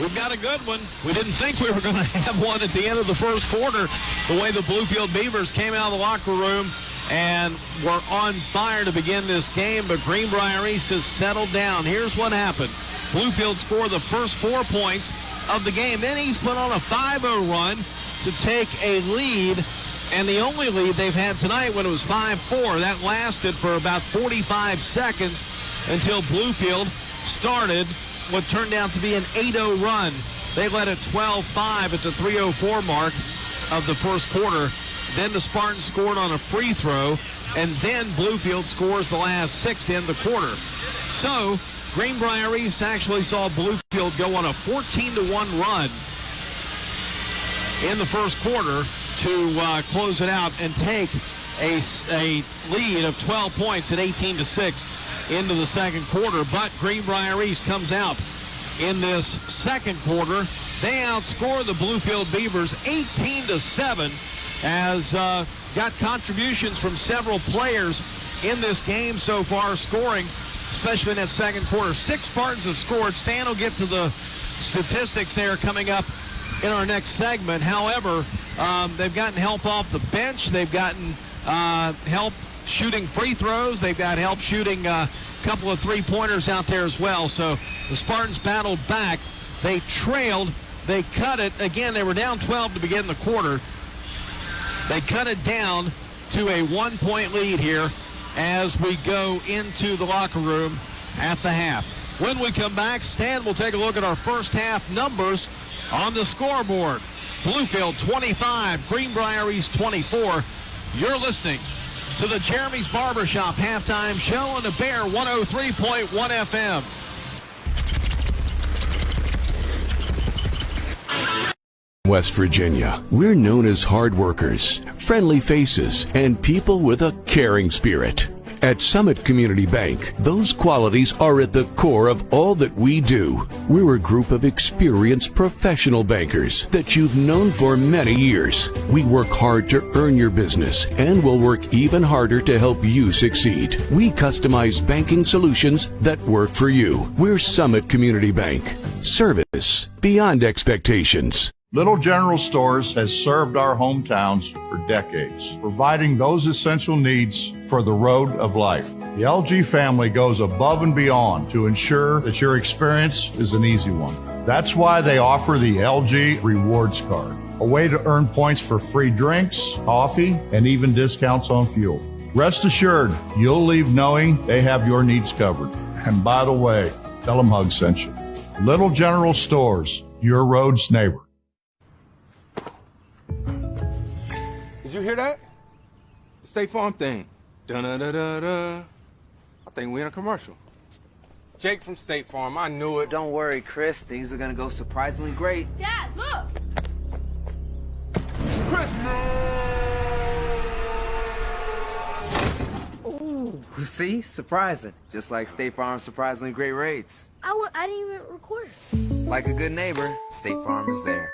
S1: we've got a good one. We didn't think we were going to have one at the end of the first quarter, the way the Bluefield Beavers came out of the locker room and were on fire to begin this game, but Greenbrier East has settled down. Here's what happened. Bluefield scored the first 4 points of the game. Then East went on a 5-0 run to take a lead, and the only lead they've had tonight when it was 5-4. That lasted for about 45 seconds until Bluefield started what turned out to be an 8-0 run. They led at 12-5 at the 3:04 mark of the first quarter. Then the Spartans scored on a free throw, and then Bluefield scores the last 6 in the quarter. So Greenbrier East actually saw Bluefield go on a 14-1 run in the first quarter to close it out and take a lead of 12 points at 18-6 into the second quarter. But Greenbrier East comes out in this second quarter. They outscore the Bluefield Beavers 18-7 as got contributions from several players in this game so far, scoring, especially in that second quarter. 6 Spartans have scored. Stan will get to the statistics there coming up in our next segment. However, they've gotten help off the bench. They've gotten help shooting free throws. They've got help shooting a couple of three-pointers out there as well. So the Spartans battled back. They trailed. They cut it. Again, they were down 12 to begin the quarter. They cut it down to a 1-point lead here as we go into the locker room at the half. When we come back, Stan will take a look at our first half numbers on the scoreboard. Bluefield 25, Greenbrier East 24. You're listening to the Jeremy's Barbershop halftime show on the Bear 103.1 FM.
S4: West Virginia, we're known as hard workers, friendly faces, and people with a caring spirit. At Summit Community Bank, those qualities are at the core of all that we do. We're a group of experienced professional bankers that you've known for many years. We work hard to earn your business and will work even harder to help you succeed. We customize banking solutions that work for you. We're Summit Community Bank. Service beyond expectations.
S5: Little General Stores has served our hometowns for decades, providing those essential needs for the road of life. The LG family goes above and beyond to ensure that your experience is an easy one. That's why they offer the LG Rewards Card, a way to earn points for free drinks, coffee, and even discounts on fuel. Rest assured, you'll leave knowing they have your needs covered. And by the way, tell them Hug sent you. Little General Stores, your road's neighbor.
S6: Did you hear that? The State Farm thing. Dun-da-da-da-da. I think we're in a commercial. Jake from State Farm, I knew it.
S7: Don't worry, Chris. Things are going to go surprisingly great.
S21: Dad, look!
S6: Chris!
S7: Ooh, see? Surprising. Just like State Farm's surprisingly great rates.
S21: I didn't even record it.
S7: Like a good neighbor, State Farm is there.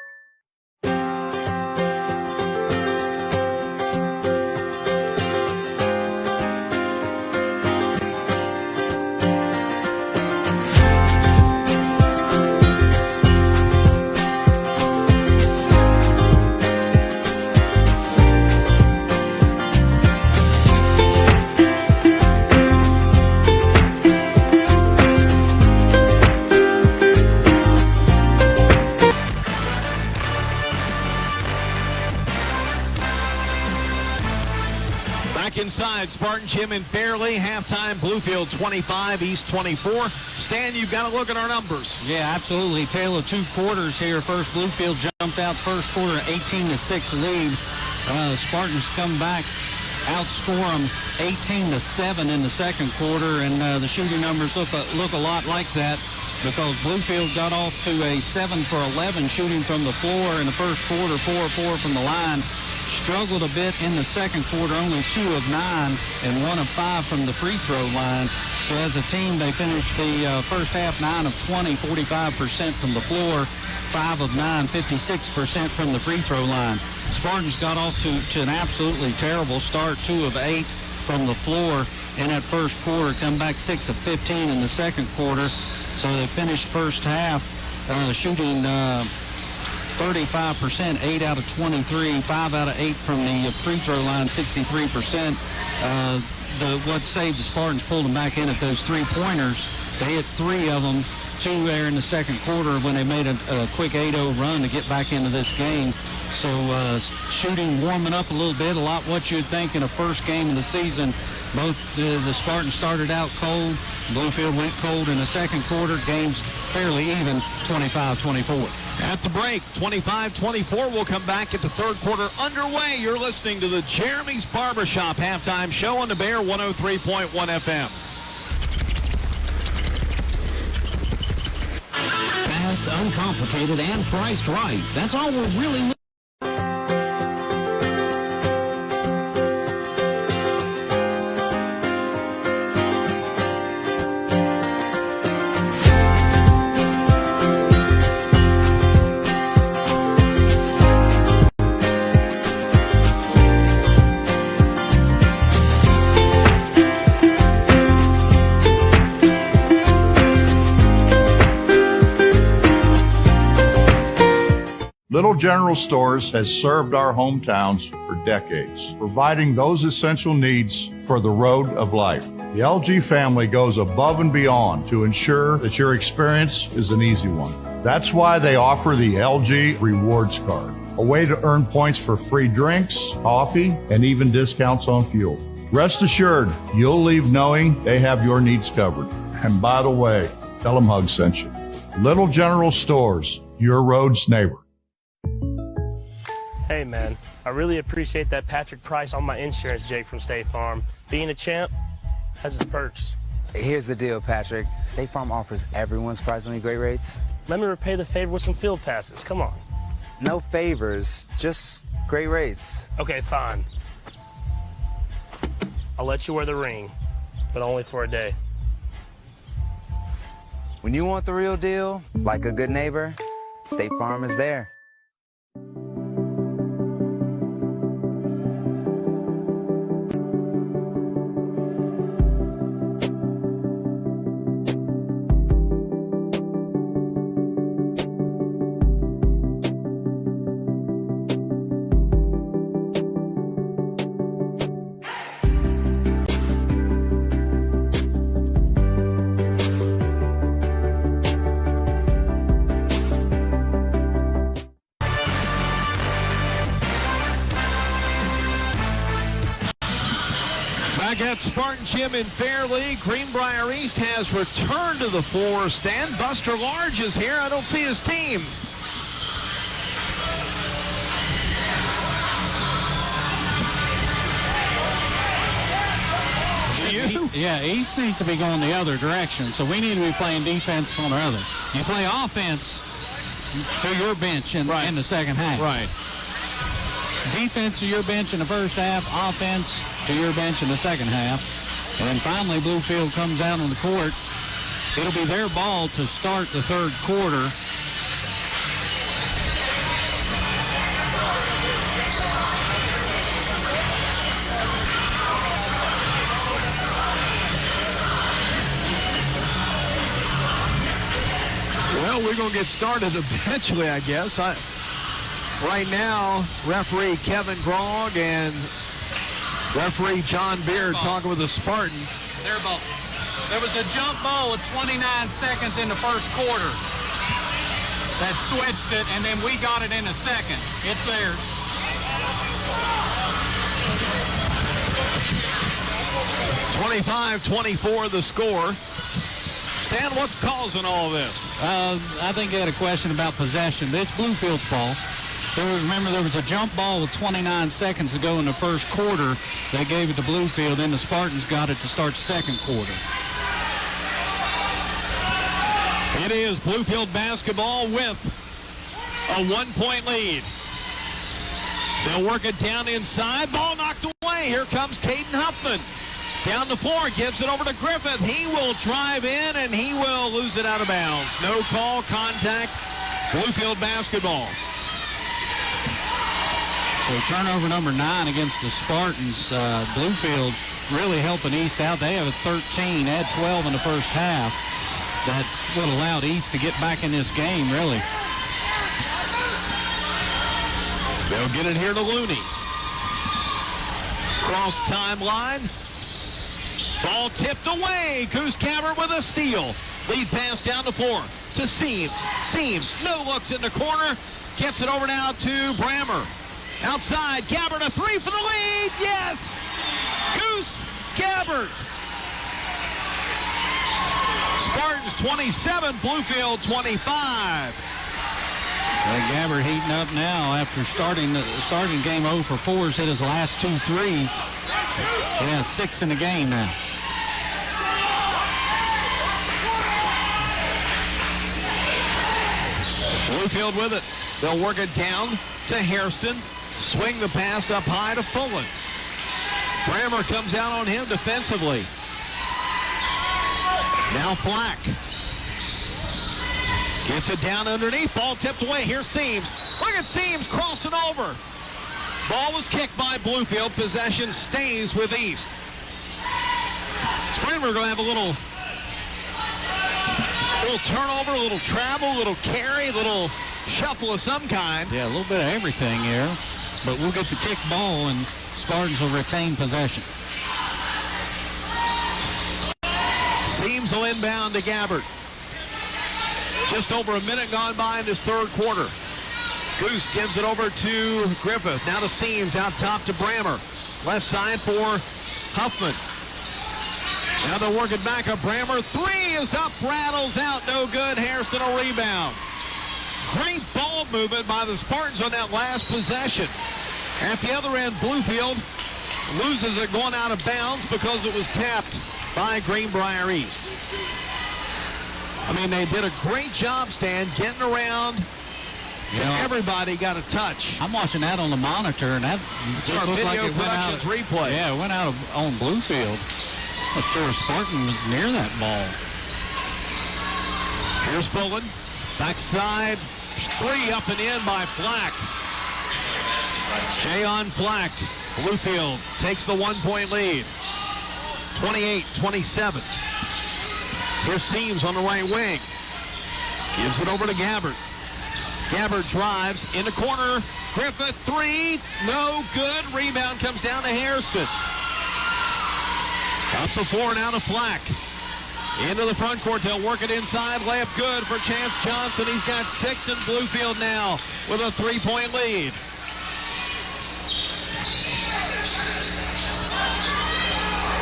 S1: Inside Spartan Gym in Fairleigh, halftime Bluefield 25, East 24. Stan, you've got to look at our numbers.
S2: Yeah, absolutely. Tale of 2 quarters here. First, Bluefield jumped out first quarter, 18-6 lead. Spartans come back, outscore them 18-7 in the second quarter, and the shooting numbers look a lot like that because Bluefield got off to a 7 for 11 shooting from the floor in the first quarter, 4-4 from the line. Struggled a bit in the second quarter, only 2 of 9 and 1 of 5 from the free throw line. So as a team, they finished the first half 9 of 20, 45% from the floor, 5 of 9, 56% from the free throw line. Spartans got off to an absolutely terrible start, 2 of 8 from the floor in that first quarter, come back 6 of 15 in the second quarter. So they finished first half shooting 35%, 8 out of 23, 5 out of 8 from the free throw line, 63%. What saved the Spartans pulled them back in at those three-pointers. They hit 3 of them, 2 there in the second quarter when they made a quick 8-0 run to get back into this game. So shooting warming up a little bit, a lot what you'd think in a first game of the season. Both the Spartans started out cold. Bluefield went cold in the second quarter. Game's fairly even, 25-24.
S1: At the break, 25-24. We'll come back at the third quarter underway. You're listening to the Jeremy's Barbershop halftime show on the Bear 103.1 FM.
S13: Fast, uncomplicated, and priced right. That's all we're really
S5: Little General Stores has served our hometowns for decades, providing those essential needs for the road of life. The LG family goes above and beyond to ensure that your experience is an easy one. That's why they offer the LG Rewards Card, a way to earn points for free drinks, coffee, and even discounts on fuel. Rest assured, you'll leave knowing they have your needs covered. And by the way, tell them Hug sent you. Little General Stores, your road's neighbor.
S15: Hey, man, I really appreciate that Patrick price on my insurance, Jake from State Farm. Being a champ has its perks.
S7: Here's the deal, Patrick. State Farm offers everyone surprisingly great rates.
S15: Let me repay the favor with some field passes. Come on.
S7: No favors, just great rates.
S15: Okay, fine. I'll let you wear the ring, but only for a day.
S7: When you want the real deal, like a good neighbor, State Farm is there.
S1: At Spartan Gym in Fairleigh, Greenbrier East has returned to the floor stand. Buster Large is here. I don't see his team.
S2: Yeah, East needs to be going the other direction, so we need to be playing defense on the other. You play offense to your bench in the second half.
S1: Right.
S2: Defense to your bench in the first half, offense to your bench in the second half. And then finally, Bluefield comes out on the court. It'll be their ball to start the third quarter.
S1: Well, we're going to get started eventually, I guess. Right now, referee Kevin Grog and referee John Beard talking with the Spartan.
S2: Their ball. There was a jump ball with 29 seconds in the first quarter that switched it, and then we got it in a second. It's theirs.
S1: (25-24) the score. Stan, what's causing all this?
S2: I think they had a question about possession. This Bluefield's ball. Remember, there was a jump ball with 29 seconds to go in the first quarter. They gave it to Bluefield, then the Spartans got it to start second quarter.
S1: It is Bluefield basketball with a 1-point lead. They'll work it down inside. Ball knocked away. Here comes Caden Huffman. Down the floor, gives it over to Griffith. He will drive in, and he will lose it out of bounds. No call, contact, Bluefield basketball.
S2: So turnover number 9 against the Spartans. Bluefield really helping East out. They have a 13, had 12 in the first half. That's what allowed East to get back in this game, really.
S1: They'll get it here to Looney. Cross timeline. Ball tipped away. Goose Gabbard with a steal. Lead pass down the floor to Seams. Seams, no looks in the corner. Gets it over now to Brammer. Outside, Gabbard a three for the lead. Yes! Goose Gabbard. Spartans 27, Bluefield 25.
S2: Gabbard heating up now after starting game 0 for 4. Hit his last 2 threes. He has 6 in the game now.
S1: Bluefield with it. They'll work it down to Hairston. Swing the pass up high to Fullen. Brammer comes out on him defensively. Now Flack. Gets it down underneath. Ball tipped away. Here's Seams. Look at Seams crossing over. Ball was kicked by Bluefield. Possession stays with East. Springer going to have a little turnover, a little travel, a little carry, a little shuffle of some kind.
S2: Yeah, a little bit of everything here. But we'll get the kick ball, and Spartans will retain possession.
S1: Seams will inbound to Gabbard. Just over a minute gone by in this third quarter. Goose gives it over to Griffith. Now to Seams, out top to Brammer. Left side for Huffman. Now they'll work it back up. Brammer, three is up, rattles out, no good. Hairston will rebound. Great ball movement by the Spartans on that last possession. At the other end, Bluefield loses it going out of bounds because it was tapped by Greenbrier East. I mean, they did a great job, Stan, getting around. Everybody got a touch.
S2: I'm watching that on the monitor, and that just looked like it went out.
S1: Replay.
S2: Yeah, it went out on Bluefield. I'm sure Spartan was near that ball.
S1: Here's Fulton. Backside. Three up and in by Flack. Jayon Flack. Bluefield takes the 1-point lead. 28-27. Here's Seams on the right wing. Gives it over to Gabbard. Gabbard drives in the corner. Griffith, three. No good. Rebound comes down to Hairston. Up the floor now to Flack. Into the front court. They'll work it inside. Layup good for Chance Johnson. He's got 6 in Bluefield now with a 3-point lead.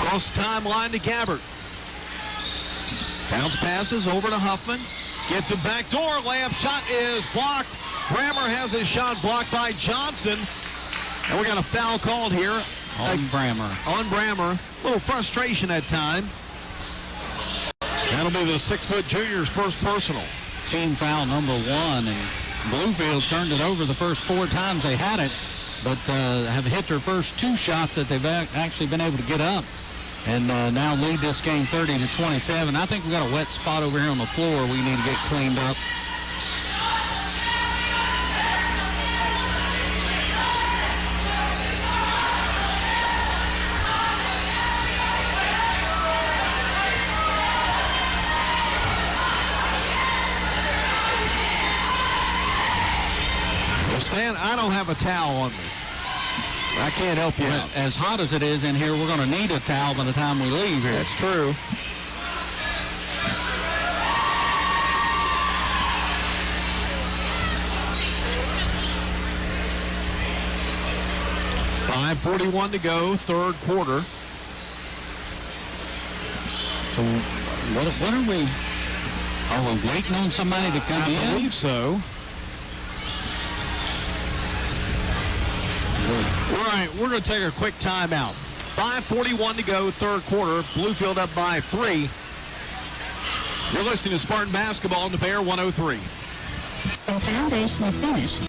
S1: Cross timeline to Gabbard. Bounce passes over to Huffman. Gets it back door. Layup shot is blocked. Brammer has his shot blocked by Johnson. And we got a foul called here.
S2: On Brammer.
S1: On Brammer. A little frustration at time. That'll be the 6-foot junior's first personal.
S2: Team foul number 1. And Bluefield turned it over the first 4 times they had it, but have hit their first 2 shots that they've actually been able to get up. And now lead this game 30-27. I think we got a wet spot over here on the floor we need to get cleaned up.
S1: Well, Stan, I don't have a towel on me. I can't help you out.
S2: As hot as it is in here, we're going to need a towel by the time we leave here.
S1: That's true. .541 to go, third quarter.
S2: So what are we? Are we waiting on somebody to come in?
S1: I believe so. All right, we're going to take a quick timeout. 5:41 to go, third quarter. Bluefield up by 3. You're listening to Spartan Basketball on the Bear 103.
S17: The foundation finished.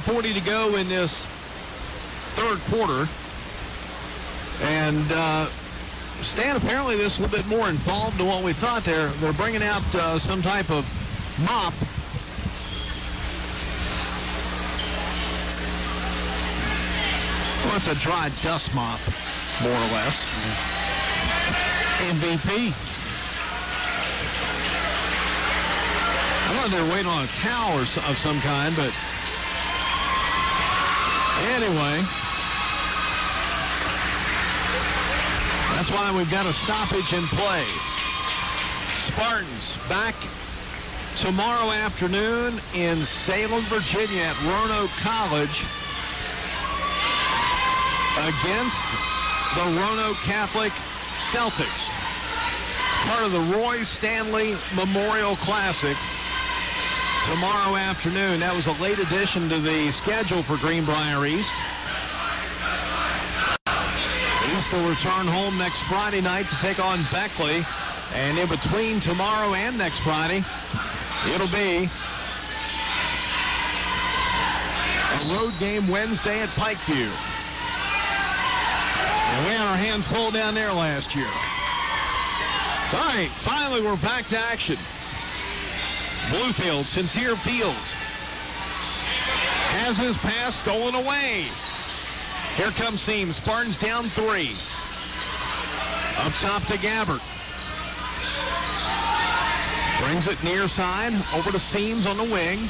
S1: .40 to go in this third quarter. And Stan, apparently this is a little bit more involved than what we thought. They're bringing out some type of mop. Well, it's a dry dust mop, more or less. MVP. I thought they were waiting on a towel of some kind, but anyway, why we've got a stoppage in play. Spartans back tomorrow afternoon in Salem, Virginia at Roanoke College against the Roanoke Catholic Celtics. Part of the Roy Stanley Memorial Classic tomorrow afternoon. That was a late addition to the schedule for Greenbrier East. East will return home next Friday night to take on Beckley. And in between tomorrow and next Friday, it'll be a road game Wednesday at Pikeview. And we had our hands full down there last year. All right, finally we're back to action. Bluefield, Sincere Fields has his pass stolen away. Here comes Seams. Spartans down 3. Up top to Gabbert. Brings it near side over to Seams on the wing.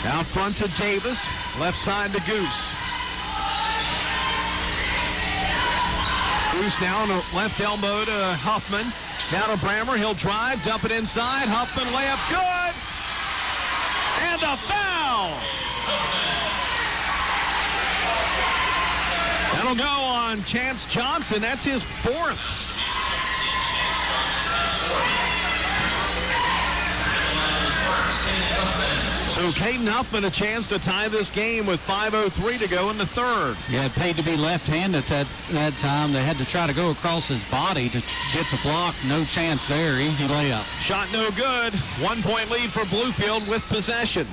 S1: Out front to Davis. Left side to Goose. Goose now on the left elbow to Huffman. Now to Brammer. He'll drive. Dump it inside. Huffman layup. Good. And a foul. That'll go on Chance Johnson. That's his 4th. So Caden Huffman a chance to tie this game with 5:03 to go in the third.
S2: Yeah, it paid to be left-handed at that time. They had to try to go across his body to get the block. No chance there. Easy layup.
S1: Shot no good. 1-point lead for Bluefield with possession.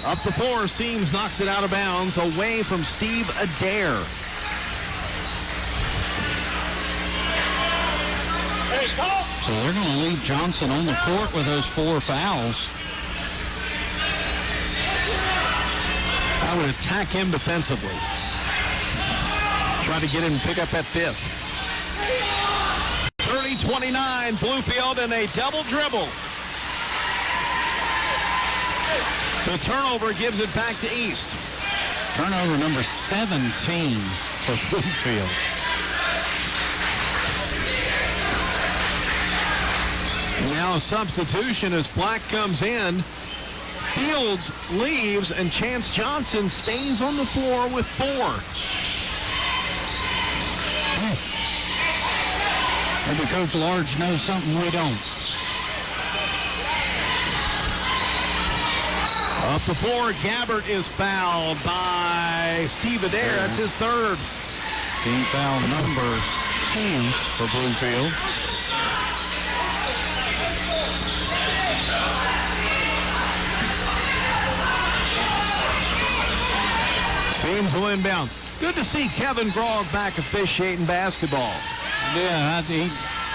S1: Up the floor, Seams knocks it out of bounds away from Steve Adair.
S2: So they're going to leave Johnson on the court with those 4 fouls.
S1: I would attack him defensively. Try to get him to pick up that 5th. 30-29, Bluefield in a double dribble. The turnover gives it back to East.
S2: Turnover number 17 for Bluefield.
S1: Now a substitution as Black comes in. Fields leaves and Chance Johnson stays on the floor with 4.
S2: Maybe Coach Large knows something we don't.
S1: Up the floor, Gabbert is fouled by Steve Adair. That's his 3rd.
S2: Team foul number 2 for Bluefield.
S1: Seams will inbound. Good to see Kevin Grogg back officiating basketball.
S2: Yeah,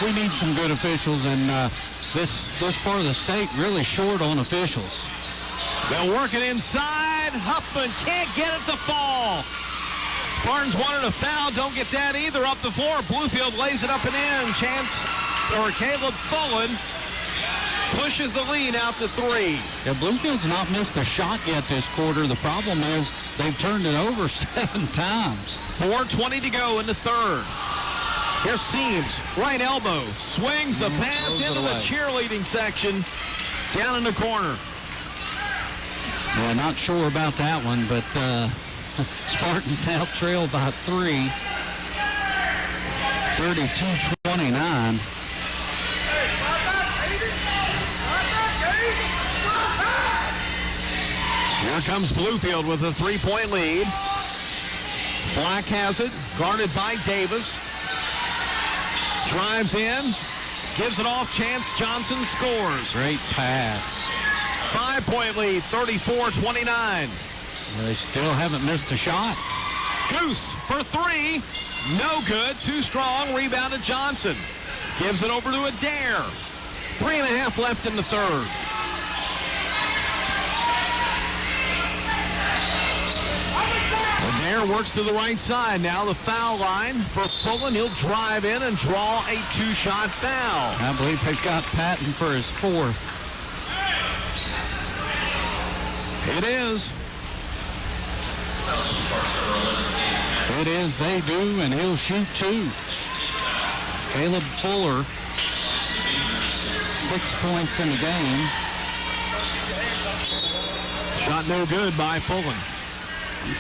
S2: we need some good officials, and this part of the state really short on officials.
S1: They'll work it inside. Huffman can't get it to fall. Spartans wanted a foul. Don't get that either. Up the floor. Bluefield lays it up and in. Caleb Fullen pushes the lead out to 3.
S2: Yeah, Bluefield's not missed a shot yet this quarter. The problem is they've turned it over 7 times.
S1: 4:20 to go in the third. Here's Seams, right elbow, swings the pass into the cheerleading section down in the corner.
S2: Yeah, not sure about that one, but Spartans now trail by 3. 32-29.
S1: Here comes Bluefield with a 3-point lead. Black has it, guarded by Davis. Drives in, gives it off. Chance Johnson scores.
S2: Great pass.
S1: 5-point lead, 34-29.
S2: They still haven't missed a shot.
S1: Goose for 3. No good. Too strong. Rebounded Johnson. Gives it over to Adair. 3.5 left in the third. Adair works to the right side. Now the foul line for Fullen. He'll drive in and draw a 2-shot foul.
S2: I believe they've got Patton for his 4th.
S1: It is.
S2: It is, they do, and he'll shoot 2. Caleb Fuller, 6 points in the game.
S1: Shot no good by Fulton.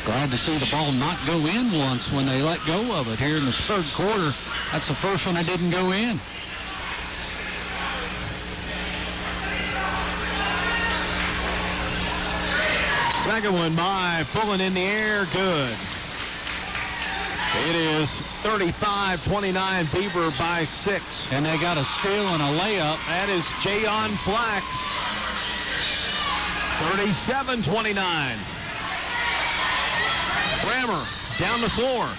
S2: Glad to see the ball not go in once when they let go of it here in the third quarter. That's the first one that didn't go in.
S1: Second one by Fulton in the air, good. It is 35-29, Beaver by 6.
S2: And they got a steal and a layup.
S1: That is Jayon Flack. 37-29. Brammer down the floor.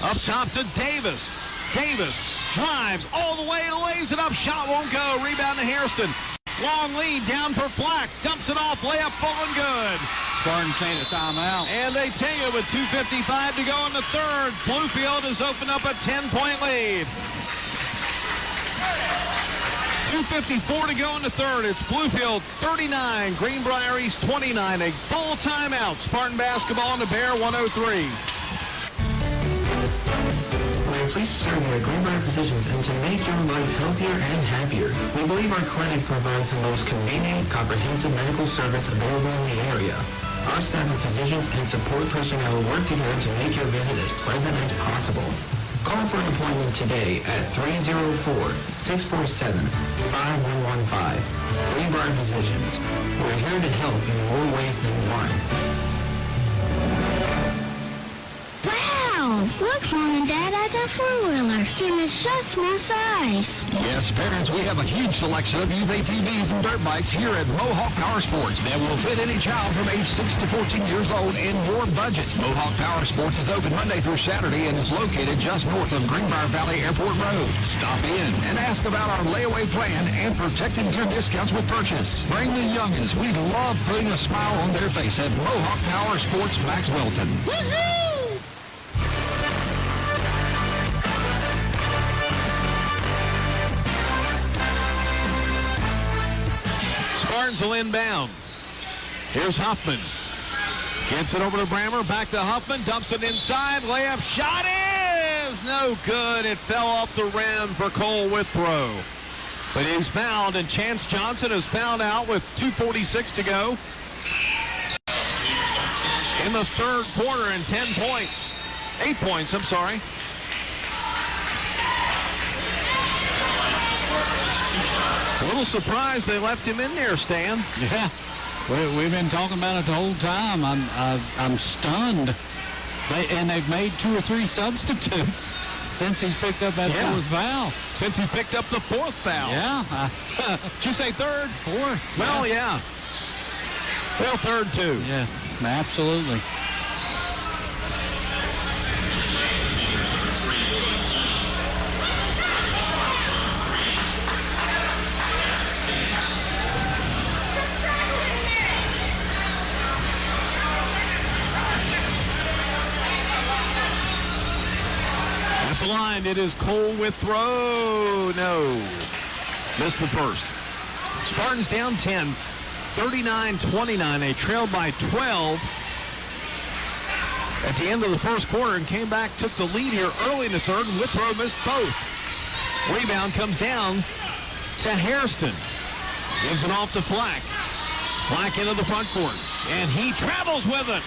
S1: Up top to Davis. Davis drives all the way and lays it up. Shot won't go. Rebound to Hairston. Long lead down for Flack. Dumps it off. Layup full and good.
S2: Spartans need a timeout.
S1: And they take it with 2:55 to go in the third. Bluefield has opened up a 10-point lead. 2:54 to go in the third. It's Bluefield 39, Greenbrier East 29. A full timeout. Spartan basketball on the Bear 103.
S10: We are pleased to serve you at Greenbrier Physicians and to make your life healthier and happier. We believe our clinic provides the most convenient, comprehensive medical service available in the area. Our staff of physicians and support personnel work together to make your visit as pleasant as possible. Call for an appointment today at 304-647-5115. Greenbrier Physicians. We're here to help in more ways than one.
S8: Wow! Look, Mom and Dad, that's our four-wheeler. And it's just my size.
S11: Yes, parents, we have a huge selection of youth ATVs and dirt bikes here at Mohawk Power Sports that will fit any child from age 6 to 14 years old in your budget. Mohawk Power Sports is open Monday through Saturday and is located just north of Greenbrier Valley Airport Road. Stop in and ask about our layaway plan and protective gear discounts with purchase. Bring the youngins. We love putting a smile on their face at Mohawk Power Sports Max Wilton.
S8: Woohoo!
S1: Spartans will inbound. Here's Huffman. Gets it over to Brammer. Back to Huffman. Dumps it inside. Layup shot is no good. It fell off the rim for Cole Withrow. But he's fouled, and Chance Johnson is fouled out with 2:46 to go in the third quarter and 10 points. 8 points, I'm sorry. A little surprised they left him in there, Stan.
S2: Yeah, we've been talking about it the whole time. I'm stunned. They've made 2 or 3 substitutes since he's picked up that fourth foul.
S1: Since he picked up the fourth foul.
S2: Yeah.
S1: Did you say third?
S2: Fourth.
S1: Well, yeah. Well, third, too.
S2: Yeah, absolutely.
S1: The line, it is Cole Withrow. No. Missed the first. Spartans down 10, 39-29. They trailed by 12 at the end of the first quarter and came back, took the lead here early in the third, and Withrow missed both. Rebound comes down to Hairston. Gives it off to Flack. Flack into the front court, and he travels with it.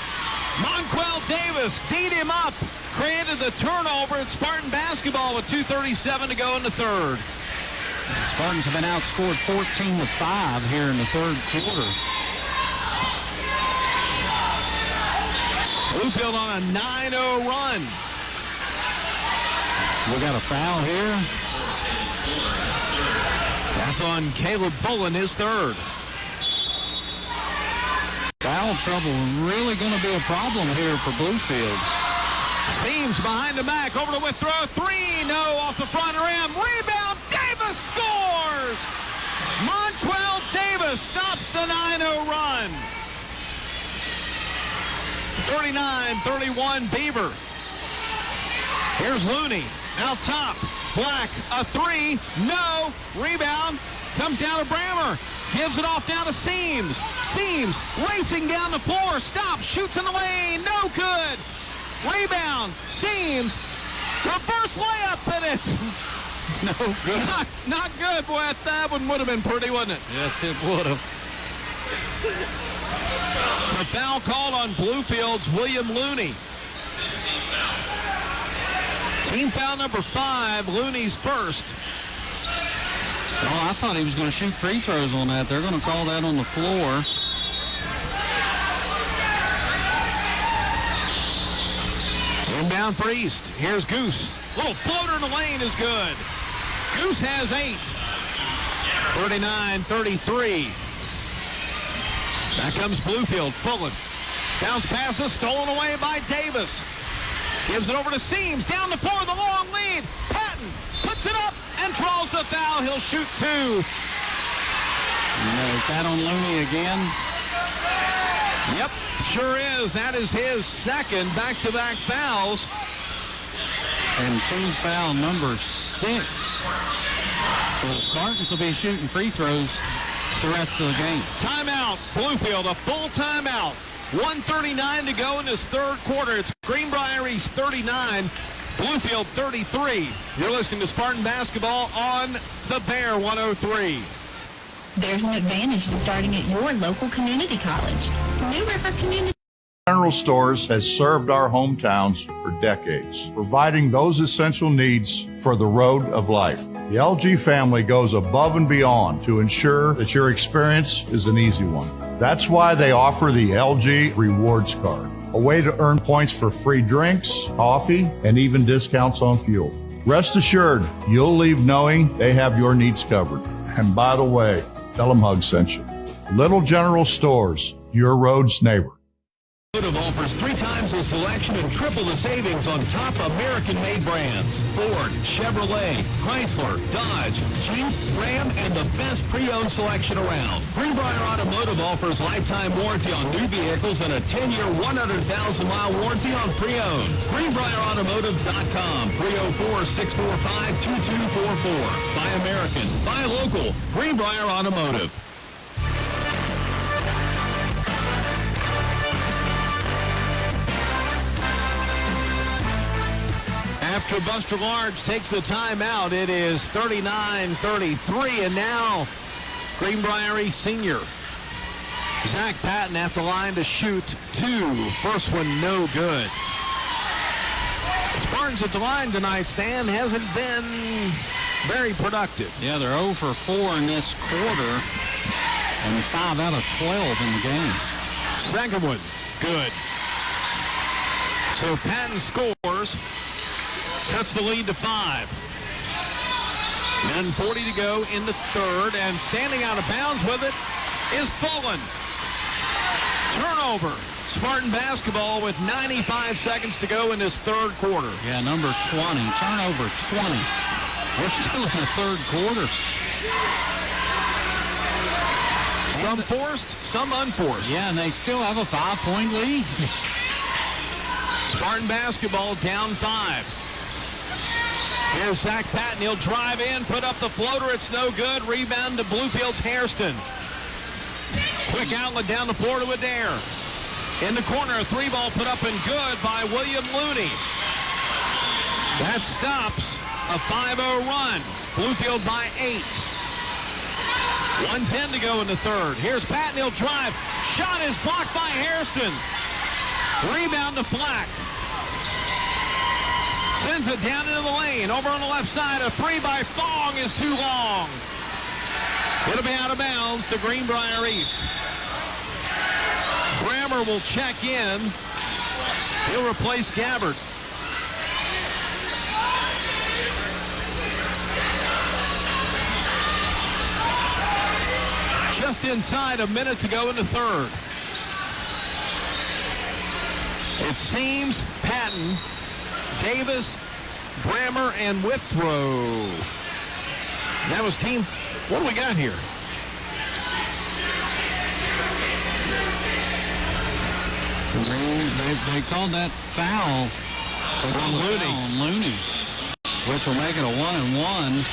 S1: Monquel Davis teed him up. Created the turnover at Spartan basketball with 2:37 to go in the third.
S2: The Spartans have been outscored 14-5 here in the third quarter.
S1: Bluefield on a 9-0 run.
S2: We got a foul here.
S1: That's on Caleb Fulton, his third.
S2: Foul trouble really going to be a problem here for Bluefield.
S1: Seams behind the back, over to Withrow, 3, no, off the front rim, rebound, Davis scores! Monquel Davis stops the 9-0 run. 39-31 Beaver. Here's Looney, out top, Black, a 3, no, rebound, comes down to Brammer, gives it off down to Seams. Seams racing down the floor, stops, shoots in the lane, no good. Rebound, Seams, reverse layup, and it's
S2: No good.
S1: Not good. Boy, that one would have been pretty, wouldn't it?
S2: Yes, it would have.
S1: The foul called on Bluefield's William Looney. Team foul number 5, Looney's first.
S2: Oh, I thought he was going to shoot free throws on that. They're going to call that on the floor.
S1: Inbound for East. Here's Goose. Little floater in the lane is good. Goose has 8. 39-33. Back comes Bluefield. Fullen. Bounce passes stolen away by Davis. Gives it over to Seams. Down the floor, the long lead. Patton puts it up and draws the foul. He'll shoot 2.
S2: Is that on Looney again?
S1: Yep, sure is. That is his second back-to-back fouls.
S2: And team foul number 6. So Spartans will be shooting free throws the rest of the game.
S1: Timeout. Bluefield, a full timeout. 1:39 to go in this third quarter. It's Greenbrier East 39, Bluefield 33. You're listening to Spartan Basketball on the Bear 103.
S12: There's an advantage to starting at your local community college. New River Community
S5: General Stores has served our hometowns for decades, providing those essential needs for the road of life. The LG family goes above and beyond to ensure that your experience is an easy one. That's why they offer the LG Rewards Card, a way to earn points for free drinks, coffee, and even discounts on fuel. Rest assured, you'll leave knowing they have your needs covered. And by the way, tell them Hug sent you. Little General Stores, your road's neighbor.
S11: Automotive offers 3 times the selection and triple the savings on top American-made brands. Ford, Chevrolet, Chrysler, Dodge, Jeep, Ram, and the best pre-owned selection around. Greenbrier Automotive offers lifetime warranty on new vehicles and a 10-year, 100,000-mile warranty on pre-owned. GreenbrierAutomotive.com, 304-645-2244. Buy American, buy local. Greenbrier Automotive.
S1: After Buster Large takes the timeout, it is 39-33, and now Greenbrier senior Zach Patton at the line to shoot 2. First one no good. Spartans at the line tonight, Stan, hasn't been very productive.
S2: Yeah, they're 0 for 4 in this quarter and 5 out of 12 in the game.
S1: Second one, good. So Patton scores. Cuts the lead to 5. 1:40 to go in the third, and standing out of bounds with it is Fullen. Turnover. Spartan basketball with 95 seconds to go in this third quarter.
S2: Yeah, number 20. Turnover 20. We're still in the third quarter.
S1: Some forced, some unforced.
S2: Yeah, and they still have a 5-point lead.
S1: Spartan basketball down 5. Here's Zach Patton. He'll drive in, put up the floater. It's no good. Rebound to Bluefield's Hairston. Quick outlet down the floor to Adair. In the corner, a 3-ball put up and good by William Looney. That stops a 5-0 run. Bluefield by 8. 1:10 to go in the third. Here's Patton. He'll drive. Shot is blocked by Hairston. Rebound to Flack. Sends it down into the lane. Over on the left side, a 3 by Fong is too long. It'll be out of bounds to Greenbrier East. Brammer will check in. He'll replace Gabbard. Just inside a minute to go in the third. It seems Patton, Davis, Brammer, and Withrow. That was team. What do we got here?
S2: They called that foul on Looney, which will make it a 1-and-1.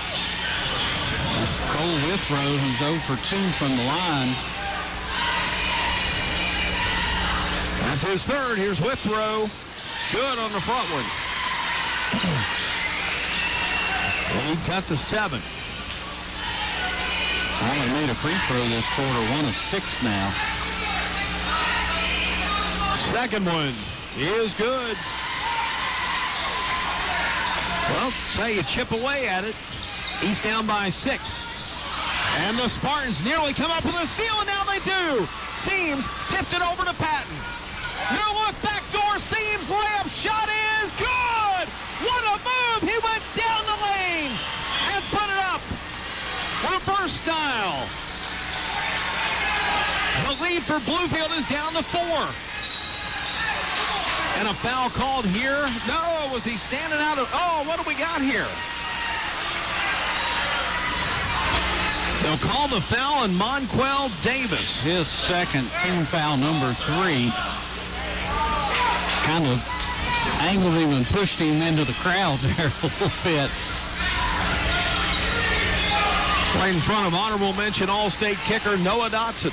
S2: Cole Withrow, who's 0 for 2 from the line.
S1: That's his third. Here's Withrow. Good on the front one. Lead cut to 7.
S2: Only made a free throw this quarter, 1 of 6 now.
S1: Second one is good. Well, say you chip away at it. He's down by 6. And the Spartans nearly come up with a steal, and now they do. Seams tipped it over to Patton. No look, backdoor Seams layup shot is good. What a move. He went down the lane and put it up. Reverse style. The lead for Bluefield is down to 4. And a foul called here. No, was he standing out of... Oh, what do we got here? They'll call the foul on Monquel Davis.
S2: His second, team foul number 3. Kind of angled him and pushed him into the crowd there a little bit.
S1: Right in front of honorable mention All-State kicker Noah Dotson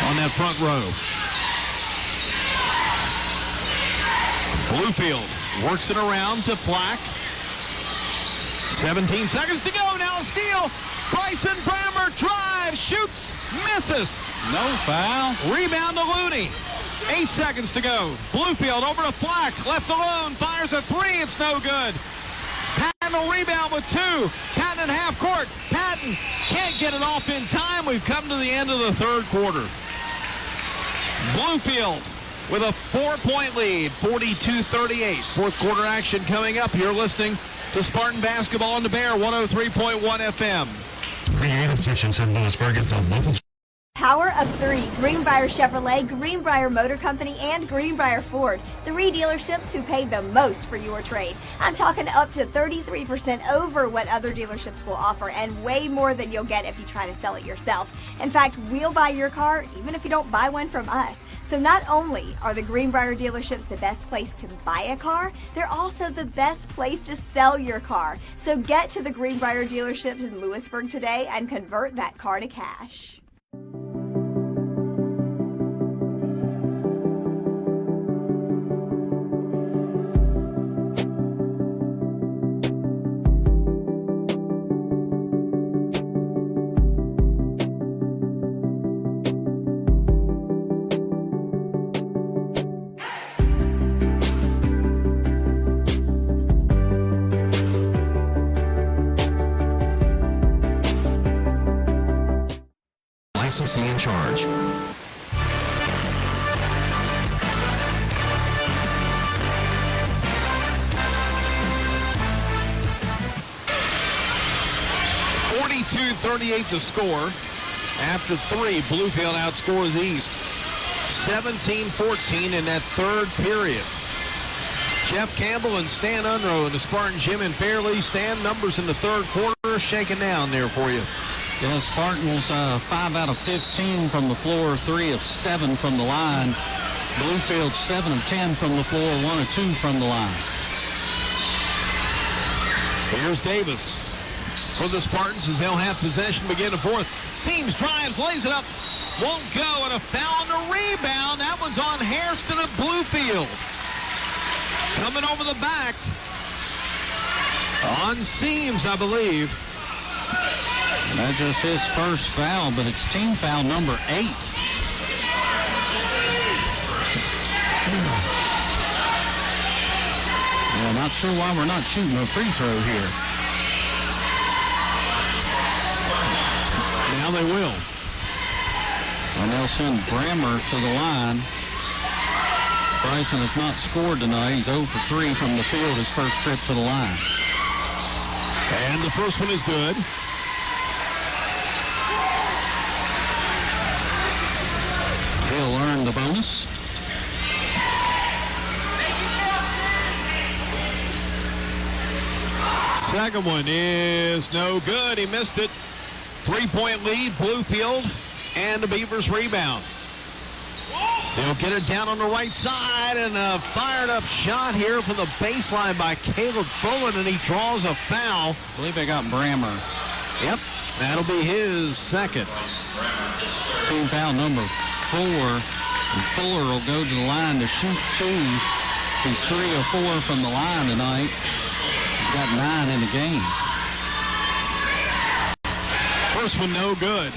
S1: on that front row. Bluefield works it around to Flack. 17 seconds to go. Now a steal. Bryson Brammer drives, shoots, misses.
S2: No foul.
S1: Rebound to Looney. 8 seconds to go. Bluefield over to Flack. Left alone. Fires a 3. It's no good. Patton will rebound with 2. Patton at half court. Patton can't get it off in time. We've come to the end of the third quarter. Bluefield with a 4-point lead, 42-38. Fourth quarter action coming up. You're listening to Spartan Basketball on the Bear, 103.1 FM.
S16: Creative Kitchens in Lewisburg is the local...
S20: Power of 3, Greenbrier Chevrolet, Greenbrier Motor Company, and Greenbrier Ford. 3 dealerships who pay the most for your trade. I'm talking up to 33% over what other dealerships will offer, and way more than you'll get if you try to sell it yourself. In fact, we'll buy your car even if you don't buy one from us. So not only are the Greenbrier dealerships the best place to buy a car, they're also the best place to sell your car. So get to the Greenbrier dealerships in Lewisburg today and convert that car to cash.
S16: Licensing in charge.
S1: .38 to score. After 3, Bluefield outscores East 17-14 in that third period. Jeff Campbell and Stan Unruh in the Spartan Gym in Fairleigh. Stan, numbers in the third quarter shaking down there for you.
S2: Yeah, Spartans 5 out of 15 from the floor, 3 of 7 from the line. Bluefield 7 of 10 from the floor, 1 of 2 from the line.
S1: Here's Davis for the Spartans as they'll have possession begin the fourth. Seams, drives, lays it up, won't go, and a foul and a rebound. That one's on Hairston of Bluefield. Coming over the back on Seams, I believe.
S2: That's just his first foul, but it's team foul number 8. Yeah, not sure why we're not shooting a free throw here.
S1: Now they will.
S2: And they'll send Brammer to the line. Bryson has not scored tonight. He's 0 for 3 from the field, his first trip to the line.
S1: And the first one is good.
S2: He'll earn the bonus.
S1: Second one is no good. He missed it. 3-point lead, Bluefield, and the Beavers rebound. They'll get it down on the right side, and a fired-up shot here from the baseline by Caleb Bullen, and he draws a foul.
S2: I believe they got Brammer.
S1: Yep, that'll be his second.
S2: Team foul number 4. And Fuller will go to the line to shoot 2. He's 3 of 4 from the line tonight. Got 9 in the game.
S1: First one no good.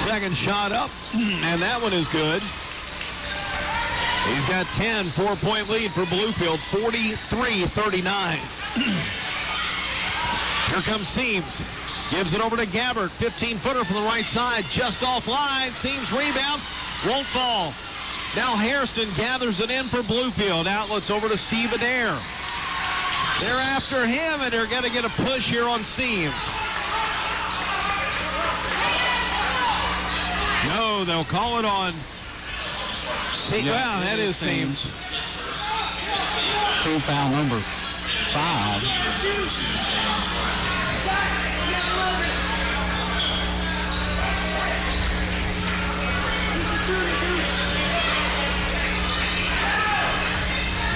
S1: Second shot up, and that one is good. He's got 10, 4-point lead for Bluefield, 43-39. Here comes Seams. Gives it over to Gabbert. 15-footer from the right side, just offline. Seams rebounds, won't fall. Now Hairston gathers it in for Bluefield. Outlets over to Steve Adair. They're after him, and they're going to get a push here on Seams. No, they'll call it on. Well, that is Seams.
S2: Team foul number 5.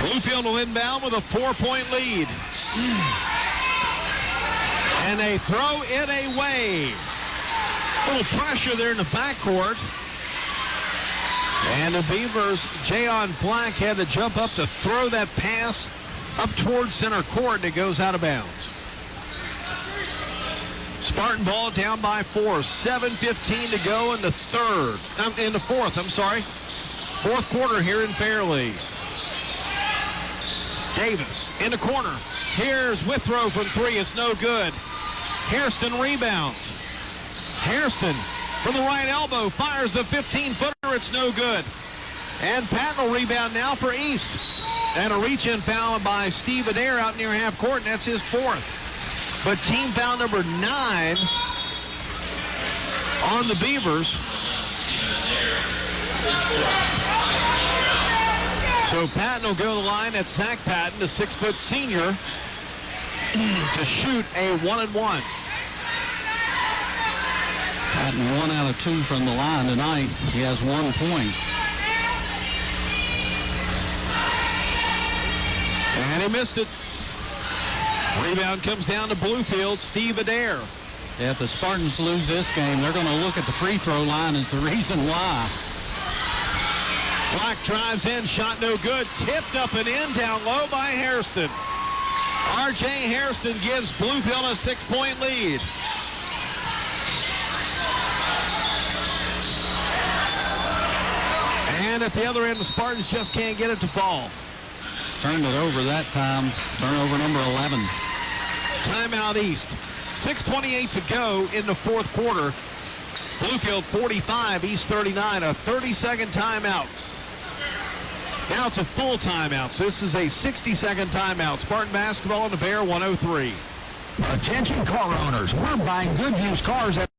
S1: Bluefield will inbound with a 4-point lead. And they throw it away. A little pressure there in the backcourt. And the Beavers, Jayon Black had to jump up to throw that pass up towards center court, and it goes out of bounds. Spartan ball down by 4. 7:15 to go in the fourth. Fourth quarter here in Fairleigh. Davis in the corner. Here's Withrow from 3. It's no good. Hairston rebounds. Hairston from the right elbow fires the 15-footer. It's no good. And Patton will rebound now for East. And a reach-in foul by Steve Adair out near half court, and that's his 4th. But team foul number 9 on the Beavers. So Patton will go to the line. That's Zach Patton, the 6-foot senior, to shoot a 1-and-1.
S2: Patton 1 out of 2 from the line tonight. He has 1 point.
S1: And he missed it. Rebound comes down to Bluefield, Steve Adair.
S2: If the Spartans lose this game, they're going to look at the free throw line as the reason why.
S1: Black drives in, shot no good. Tipped up and in, down low by Hairston. R.J. Hairston gives Bluefield a 6-point lead. And at the other end, the Spartans just can't get it to fall.
S2: Turned it over that time. Turnover number 11.
S1: Timeout East. 6:28 to go in the fourth quarter. Bluefield 45, East 39. A 30-second timeout. Now it's a full timeout. So this is a 60-second timeout. Spartan basketball in the Bear 103.
S11: Attention car owners. We're buying good used cars at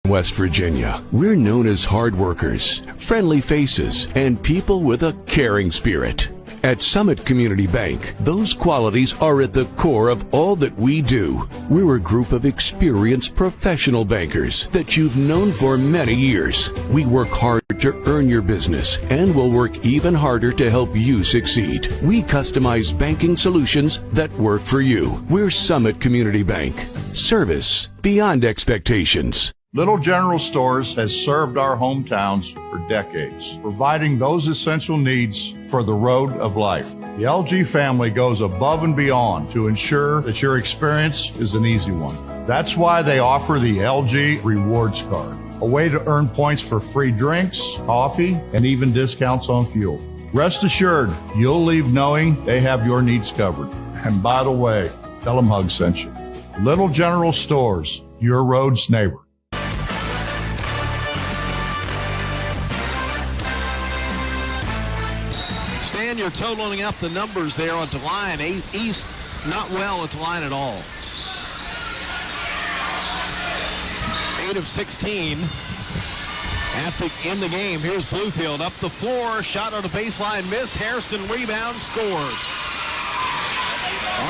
S4: West Virginia, we're known as hard workers, friendly faces, and people with a caring spirit. At Summit Community Bank, those qualities are at the core of all that we do. We're a group of experienced professional bankers that you've known for many years. We work hard to earn your business and will work even harder to help you succeed. We customize banking solutions that work for you. We're Summit Community Bank. Service beyond expectations.
S5: Little General Stores has served our hometowns for decades, providing those essential needs for the road of life. The LG family goes above and beyond to ensure that your experience is an easy one. That's why they offer the LG Rewards Card, a way to earn points for free drinks, coffee, and even discounts on fuel. Rest assured, you'll leave knowing they have your needs covered. And by the way, tell them Hug sent you. Little General Stores, your road's neighbor.
S1: You're totaling up the numbers there on the line. East not well at the line at all. 8 of 16 in the game. Here's Bluefield up the floor. Shot on the baseline. Missed. Hairston rebounds. Scores.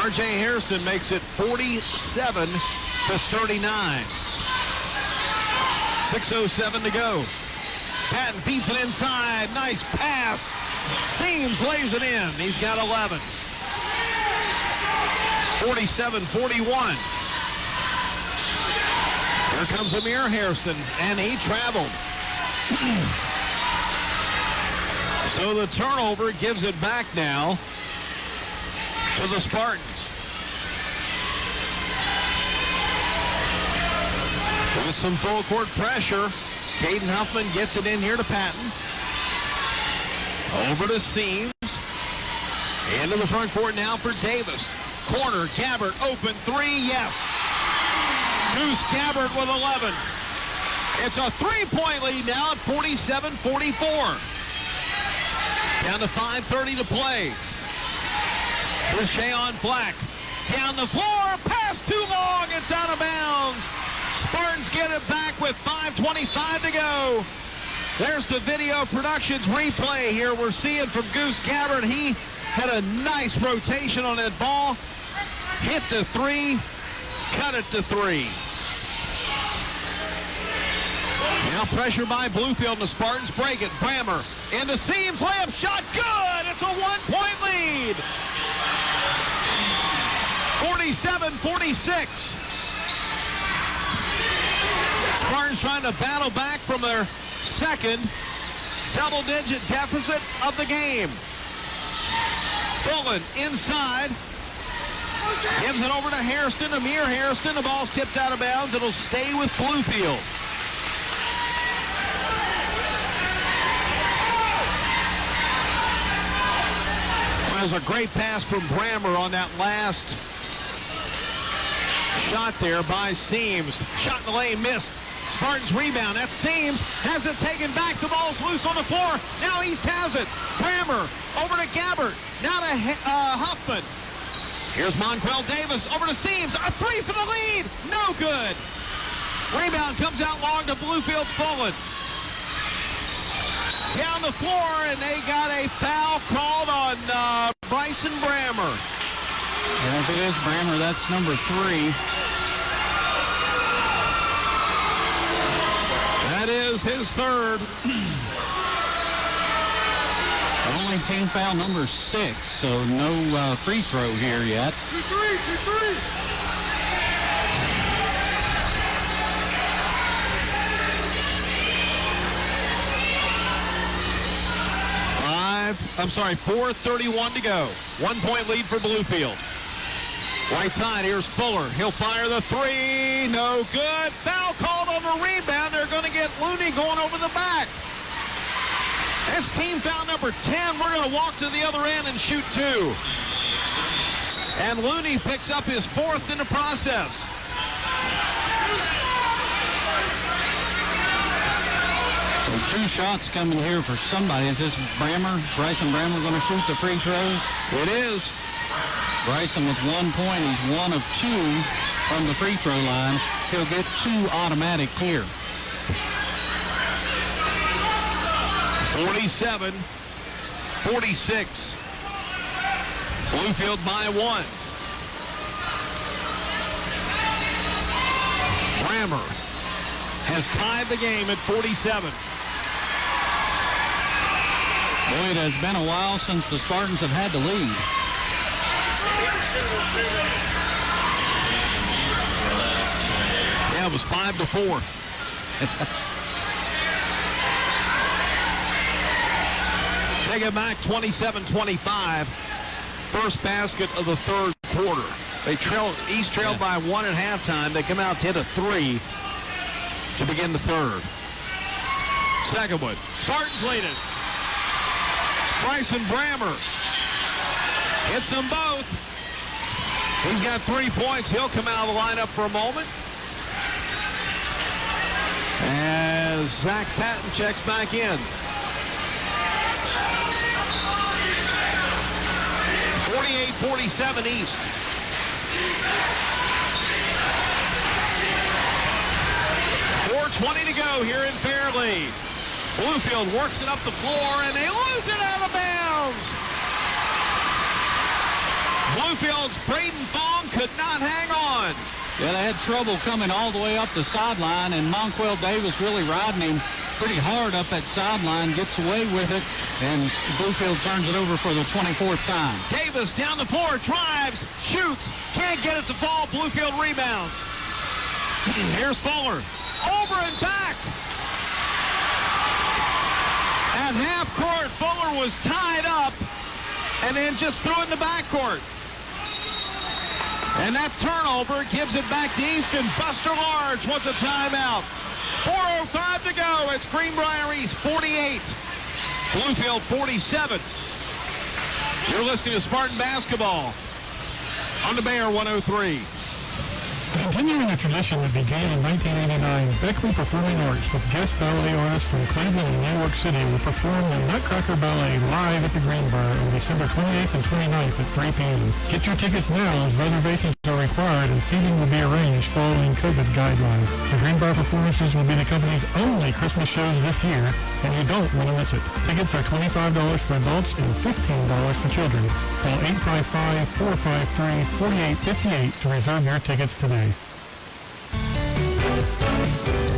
S1: R.J. Hairston makes it 47-39. 6:07 to go. Patton feeds it inside. Nice pass. Seams lays it in. He's got 11. 47-41. Here comes Amir Hairston, and he traveled. So the turnover gives it back now to the Spartans. With some full court pressure, Caden Huffman gets it in here to Patton. Over to Seams. Into the front court now for Davis. Corner, Gabbert, open three, yes. Goose Gabbert with 11. It's a three-point lead now at 47-44. Down to 5:30 to play. Here's Shayon Flack. Down the floor, pass too long, it's out of bounds. Spartans get it back with 5:25 to go. There's the video productions replay here. We're seeing from Goose Gabbert. He had a nice rotation on that ball. Hit the three, cut it to three. Now pressure by Bluefield, and the Spartans break it. Brammer into Seams, layup shot, good! It's a one-point lead. 47-46. Spartans trying to battle back from their second double-digit deficit of the game. Bullen inside. Gives it over to Hairston. Amir Hairston. The ball's tipped out of bounds. It'll stay with Bluefield. There's a great pass from Brammer on that last shot there by Seams. Shot in the lane, missed. Spartans rebound. That's Seams. Has it taken back. The ball's loose on the floor. Now East has it. Brammer over to Gabbert. Now to Huffman. Here's Monquel Davis over to Seams. A three for the lead. No good. Rebound comes out long to Bluefield's Bullen. Down the floor, and they got a foul called on Bryson Brammer.
S2: Yeah, if it is Brammer, that's number 3.
S1: That is his third.
S2: Only team foul number 6, so no free throw here yet.
S14: Shoot three.
S1: 4:31 to go. 1-point lead for Bluefield. Right side, here's Fuller. He'll fire the three. No good. Foul called on the rebound. They're going to get Looney going over the back. That's team foul number 10. We're going to walk to the other end and shoot 2. And Looney picks up his 4th in the process.
S2: So 2 shots coming here for somebody. Is this Brammer? Bryson Brammer going to shoot the free throw?
S1: It is.
S2: Bryson with 1 point. He's 1 of 2 from the free throw line. He'll get 2 automatic here.
S1: 47-46. Bluefield by 1. Brammer has tied the game at 47.
S2: Boy, it has been a while since the Spartans have had the lead.
S1: Yeah, it was 5-4. Take it back 27-25. First basket of the third quarter. They East trailed by 1 at halftime. They come out to hit a 3 to begin the third. Second one. Spartans lead it. Bryson Brammer hits them both. He's got 3 points. He'll come out of the lineup for a moment. As Zach Patton checks back in. 48-47 East. .420 to go here in Fairleigh. Bluefield works it up the floor, and they lose it out of bounds. Bluefield's Braden Fong could not hang on.
S2: Yeah, they had trouble coming all the way up the sideline, and Monquel Davis really riding him. pretty hard up that sideline, gets away with it, and Bluefield turns it over for the 24th time.
S1: Davis down the floor, drives, shoots, can't get it to fall. Bluefield rebounds. Here's Fuller, over and back. At half court, Fuller was tied up and then just threw it in the backcourt. And that turnover gives it back to Easton. Buster Large wants a timeout. 4:05 to go. It's Greenbrier East 48, Bluefield 47. You're listening to Spartan Basketball on the Bear 103.
S19: Continuing a tradition that began in 1989, Beckley Performing Arts with guest ballet artists from Cleveland and New York City will perform the Nutcracker Ballet live at the Greenbrier on December 28th and 29th at 3 p.m. Get your tickets now as reservations are required and seating will be arranged following COVID guidelines. The Greenbrier performances will be the company's only Christmas shows this year, and you don't want to miss it. Tickets are $25 for adults and $15 for children. Call 855-453-4858 to reserve your tickets today.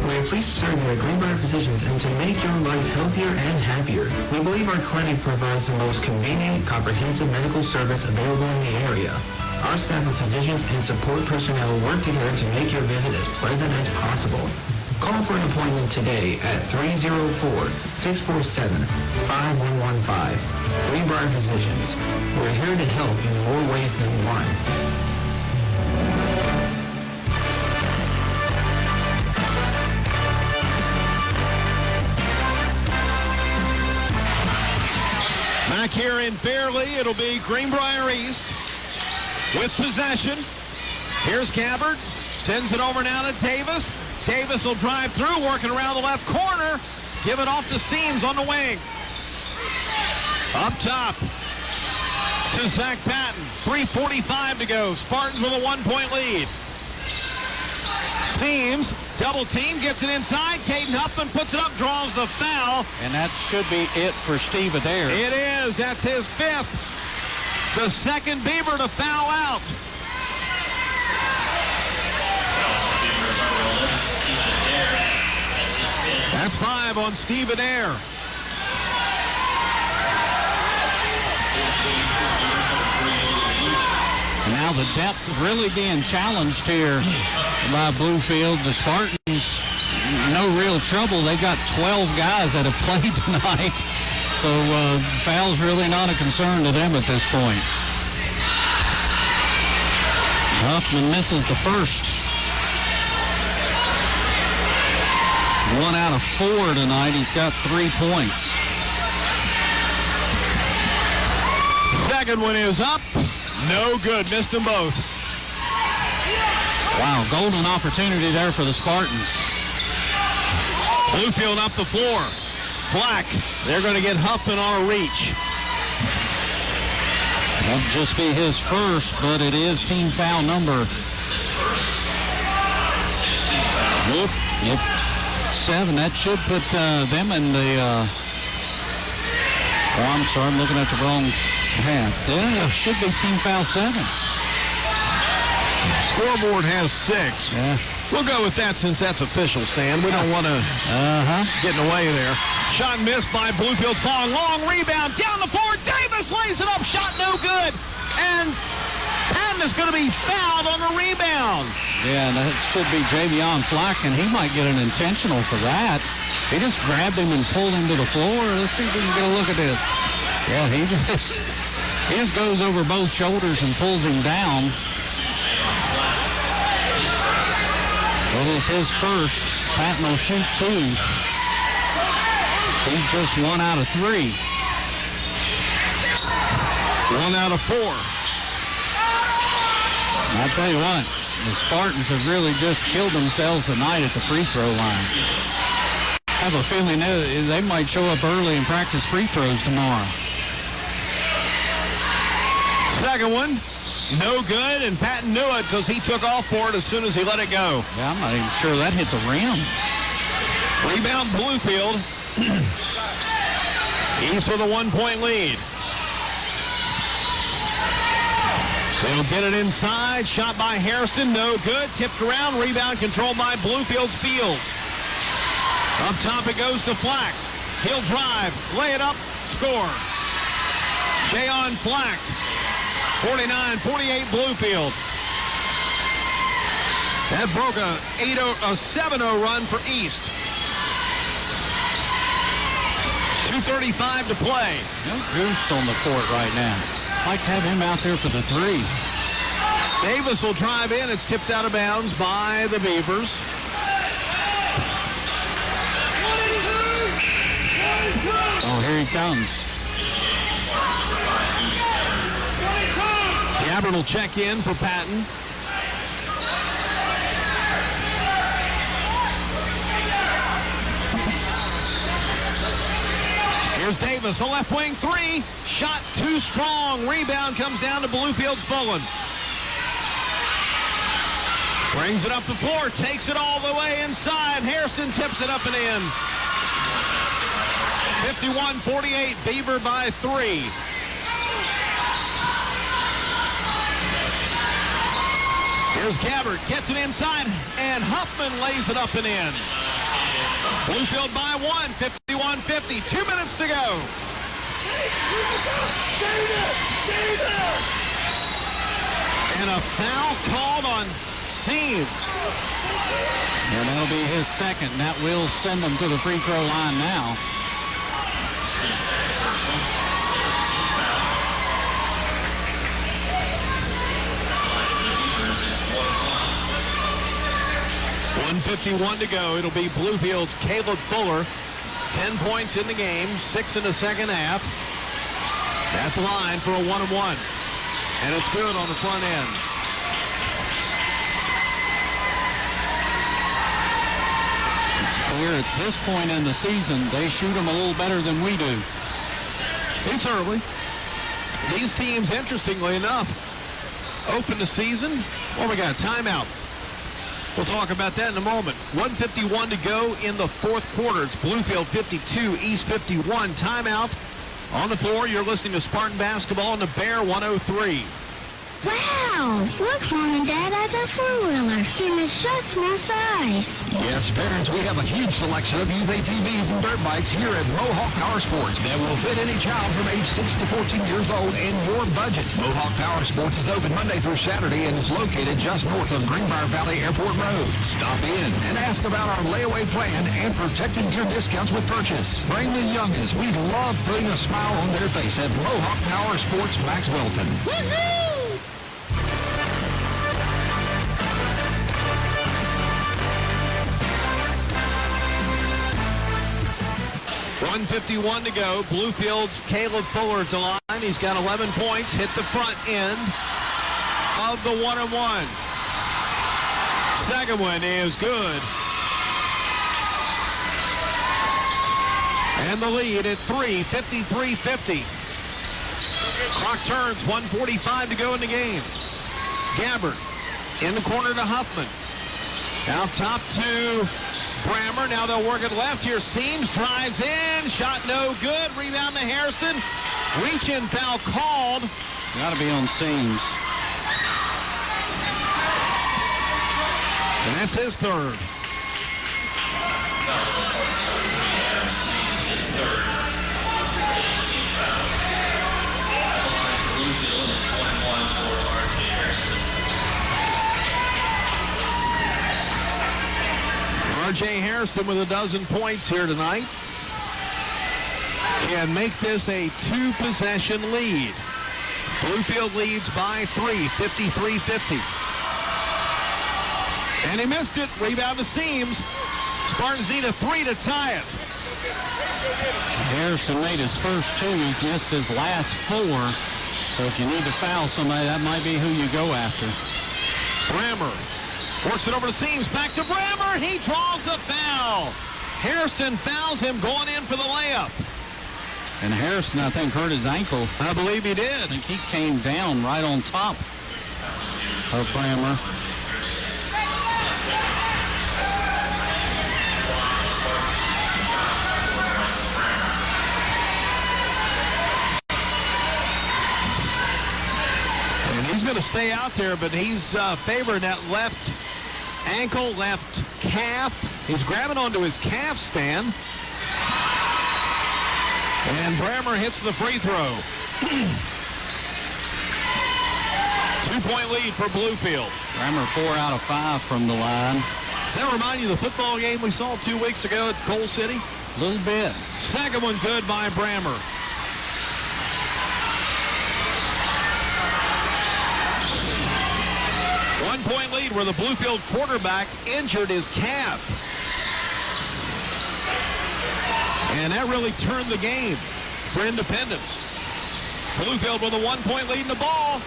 S10: We are pleased to serve you at Greenbrier Physicians and to make your life healthier and happier. We believe our clinic provides the most convenient, comprehensive medical service available in the area. Our staff of physicians and support personnel work together to make your visit as pleasant as possible. Call for an appointment today at 304-647-5115. Greenbrier Physicians. We're here to help in more ways than one.
S1: Back here in Fairleigh, it'll be Greenbrier East with possession. Here's Gabbard, sends it over now to Davis. Davis will drive through, working around the left corner, give it off to Seams on the wing. Up top to Zach Patton, 3:45 to go. Spartans with a 1-point lead. Seams, double team, gets it inside. Caden Huffman puts it up, draws the foul.
S2: And that should be it for Steve Adair.
S1: It is. That's his fifth. The second Beaver to foul out. That's 5 on Steve Adair.
S2: Now the depth is really being challenged here by Bluefield. The Spartans, no real trouble. They've got 12 guys that have played tonight. So foul's really not a concern to them at this point. Huffman misses the first. 1 out of 4 tonight. He's got 3 points.
S1: Second one is up. No good. Missed them both.
S2: Wow, golden opportunity there for the Spartans.
S1: Bluefield up the floor. Flack. They're going to get Huffman on a reach.
S2: That'll just be his first, but it is team foul number. Yep. 7. That should put them in the... oh, I'm sorry. I'm looking at the wrong half. Yeah, it should be team foul 7.
S1: Scoreboard has 6.
S2: Yeah.
S1: We'll go with that since that's official, Stan. We don't want to get in the way there. Shot missed by Bluefield's falling. Long rebound down the floor. Davis lays it up. Shot no good. And Patton is going to be fouled on the rebound.
S2: Yeah, and that should be Javion Flack, and he might get an intentional for that. He just grabbed him and pulled him to the floor. Let's see if we can get a look at this. Yeah, he just goes over both shoulders and pulls him down. It is his first. Patton will shoot 2. He's just 1 out of 3.
S1: 1 out of 4.
S2: I'll tell you what, the Spartans have really just killed themselves tonight at the free throw line. I have a feeling they might show up early and practice free throws tomorrow.
S1: Second one, no good, and Patton knew it because he took off for it as soon as he let it go.
S2: Yeah, I'm not even sure that hit the rim.
S1: Rebound Bluefield. East with a 1-point lead. They'll get it inside. Shot by Harrison. No good. Tipped around. Rebound controlled by Bluefield's Fields. Up top it goes to Flack. He'll drive, lay it up, score. Jayon Flack, 49-48 Bluefield. That broke a 7-0 run for East. 2:35 to play.
S2: No Goose on the court right now. Like to have him out there for the three.
S1: Davis will drive in. It's tipped out of bounds by the Beavers.
S2: Oh, here he comes.
S1: Gabbard will check in for Patton. Here's Davis, a left wing three. Shot too strong. Rebound comes down to Bluefield's Fullen. Brings it up the floor, takes it all the way inside. Hairston tips it up and in. 51-48, Beaver by 3. Here's Gabbard, gets it inside, and Huffman lays it up and in. Bluefield by 1, 51-50, 2 minutes to go. And a foul called on Seams.
S2: And that'll be his second. That will send them to the free throw line now.
S1: .151 to go. It'll be Bluefield's Caleb Fuller. 10 points in the game, 6 in the second half. At the line for a 1-and-1. And it's good on the front end.
S2: It's clear at this point in the season, they shoot them a little better than we do.
S1: It's early. These teams, interestingly enough, open the season. Well, we got a timeout. We'll talk about that in a moment. 1:51 to go in the fourth quarter. It's Bluefield 52, East 51. Timeout on the floor. You're listening to Spartan Basketball on the Bear 103.
S8: Wow! Look, Mom and Dad, I got a four-wheeler. And it's just my size.
S11: Yes, parents, we have a huge selection of youth ATVs and dirt bikes here at Mohawk Power Sports that will fit any child from age 6 to 14 years old and your budget. Mohawk Power Sports is open Monday through Saturday and is located just north of Greenbrier Valley Airport Road. Stop in and ask about our layaway plan and protected gear discounts with purchase. Bring the youngest. We love putting a smile on their face at Mohawk Power Sports Max Wilton.
S8: Woohoo!
S1: 1:51 to go. Bluefield's Caleb Fuller at the line. He's got 11 points. Hit the front end of the 1-and-1. Second one is good. And the lead at 3, 53-50. Clock turns, 1:45 to go in the game. Gabbard in the corner to Huffman. Out top to Brammer. Now they'll work it left here. Seams drives in. Shot no good. Rebound to Hairston. Reach-in foul called.
S2: Got to be on Seams.
S1: And that's his third. R.J. Hairston with a dozen points here tonight can make this a two-possession lead. Bluefield leads by 3, 53-50. And he missed it. Rebound to Seams. Spartans need a 3 to tie it.
S2: Harrison made his first 2. He's missed his last 4. So if you need to foul somebody, that might be who you go after.
S1: Brammer works it over to Seams. Back to Brammer. He draws the foul. Harrison fouls him going in for the layup.
S2: And Harrison, I think, hurt his ankle.
S1: I believe he did.
S2: I think he came down right on top of Brammer.
S1: He's going to stay out there, but he's favoring that left ankle, left calf. He's grabbing onto his calf stand. And Brammer hits the free throw. 2-point lead for Bluefield.
S2: Brammer 4 out of 5 from the line.
S1: Does that remind you of the football game we saw 2 weeks ago at Coal City?
S2: A little bit.
S1: Second one good by Brammer. One-point lead where the Bluefield quarterback injured his calf. And that really turned the game for Independence. Bluefield with a 1-point lead in the ball.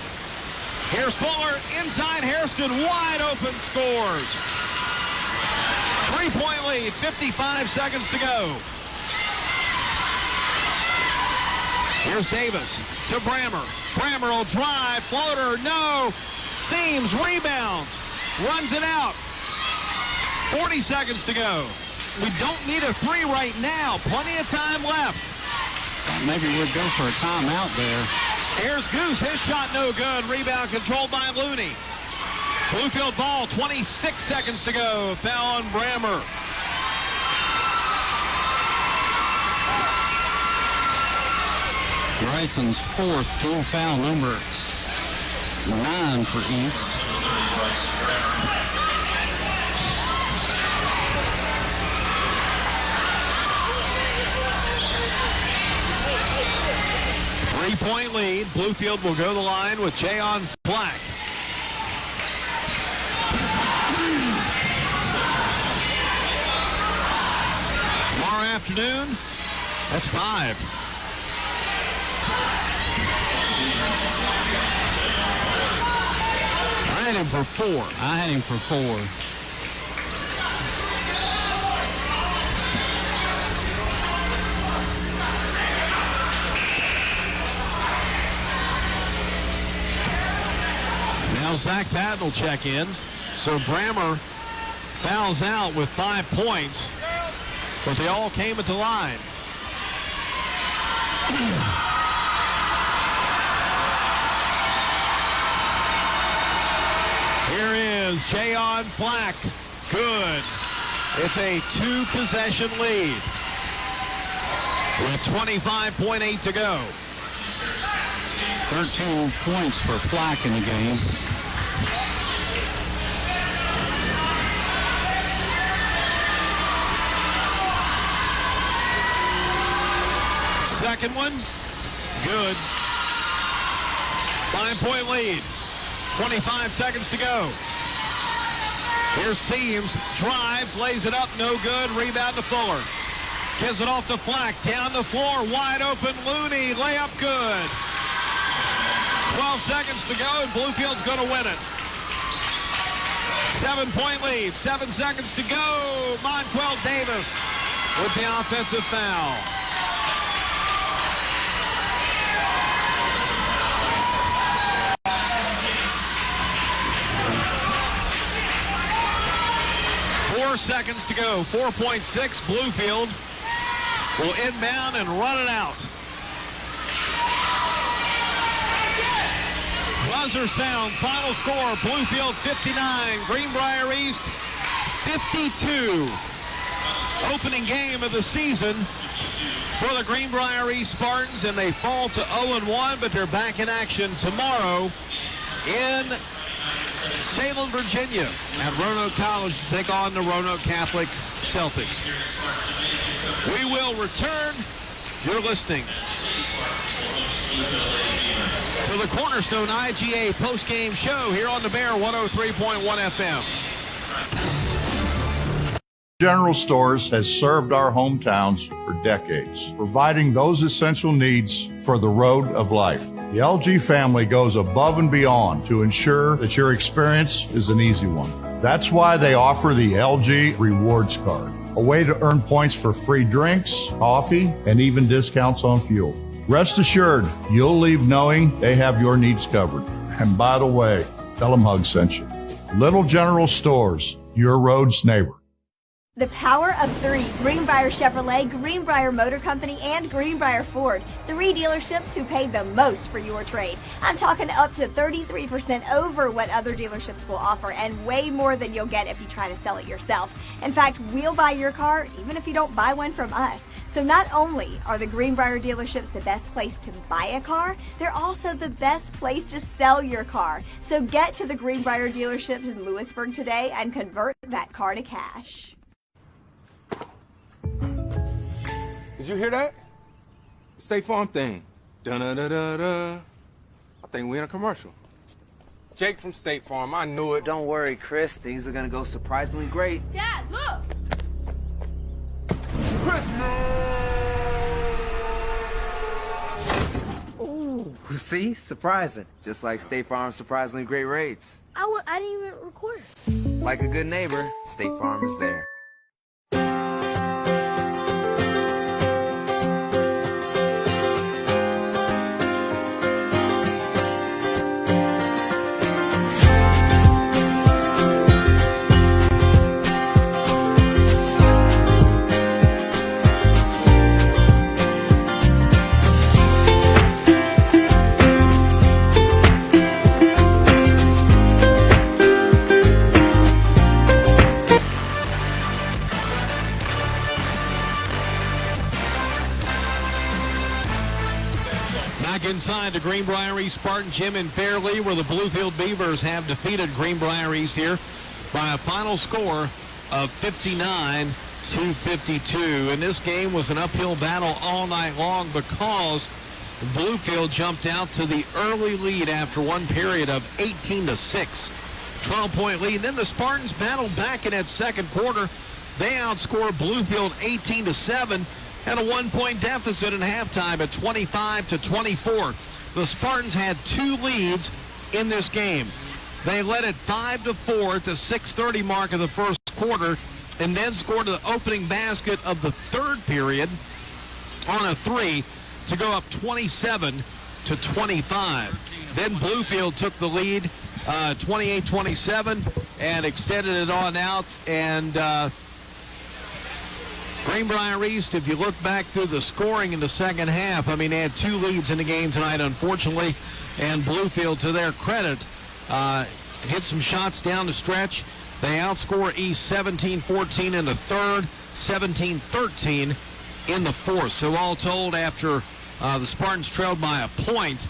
S1: Here's Fuller inside Hairston, wide open, scores. 3-point lead, 55 seconds to go. Here's Davis to Brammer. Brammer will drive, floater, no. Seams, rebounds, runs it out. 40 seconds to go. We don't need a 3 right now. Plenty of time left.
S2: Maybe we'd go for a timeout there.
S1: Here's Goose. His shot no good. Rebound controlled by Looney. Bluefield ball, 26 seconds to go. Foul on Brammer.
S2: Grayson's 4th team foul, number 9 for East.
S1: Three-point lead. Bluefield will go to the line with Jayon Black. Tomorrow afternoon, that's 5.
S2: I had him for 4. I had him for 4.
S1: Now Zach Patton will check in. So Brammer fouls out with 5 points, but they all came at the line. Here is Jayon Black. Good. It's a 2-possession lead with 25.8 to go.
S2: 13 points for Flack in the game.
S1: Second one, good. 5-point lead. 25 seconds to go. Here's Seams, drives, lays it up, no good. Rebound to Fuller. Gives it off to Flack, down the floor, wide open. Looney, layup good. 12 seconds to go, and Bluefield's going to win it. 7-point lead, 7 seconds to go. Monquel Davis with the offensive foul. Four seconds to go. 4.6. Bluefield will inbound and run it out. Buzzer sounds. Final score, Bluefield 59, Greenbrier East 52. Opening game of the season for the Greenbrier East Spartans, and they fall to 0-1, but they're back in action tomorrow in Salem, Virginia, at Roanoke College to take on the Roanoke Catholic Celtics. We will return. You're listening to the Cornerstone IGA postgame show here on the Bear 103.1 FM.
S5: General Stores has served our hometowns for decades, providing those essential needs for the road of life. The LG family goes above and beyond to ensure that your experience is an easy one. That's why they offer the LG Rewards Card, a way to earn points for free drinks, coffee, and even discounts on fuel. Rest assured, you'll leave knowing they have your needs covered. And by the way, tell them Hug sent you. Little General Stores, your road's neighbor.
S20: The power of three. Greenbrier Chevrolet, Greenbrier Motor Company, and Greenbrier Ford. Three dealerships who pay the most for your trade. I'm talking up to 33% over what other dealerships will offer and way more than you'll get if you try to sell it yourself. In fact, we'll buy your car even if you don't buy one from us. So not only are the Greenbrier dealerships the best place to buy a car, they're also the best place to sell your car. So get to the Greenbrier dealerships in Lewisburg today and convert that car to cash.
S6: Did you hear that? The State Farm thing. Dun-da-da-da-da. I think we're in a commercial. Jake from State Farm, I knew it.
S7: Don't worry, Chris. Things are gonna go surprisingly great.
S21: Dad, look!
S6: Chris!
S7: Ooh, see? Surprising. Just like State Farm's surprisingly great rates.
S21: I didn't even record it.
S7: Like a good neighbor, State Farm is there.
S1: Inside the Greenbrier East Spartan Gym in Fairleigh, where the Bluefield Beavers have defeated Greenbrier East here by a final score of 59-52. And this game was an uphill battle all night long because Bluefield jumped out to the early lead after one period of 18-6. 12-point lead. Then the Spartans battled back in that second quarter. They outscored Bluefield 18-7. Had a 1-point deficit at halftime at 25-24. The Spartans had two leads in this game. They led it 5-4 at the 6:30 mark of the first quarter, and then scored the opening basket of the third period on a three to go up 27-25. Then Bluefield took the lead 28-27 and extended it on out, and Greenbrier East, if you look back through the scoring in the second half, I mean, they had two leads in the game tonight, unfortunately, and Bluefield, to their credit, hit some shots down the stretch. They outscore East 17-14 in the third, 17-13 in the fourth. So all told, after the Spartans trailed by a point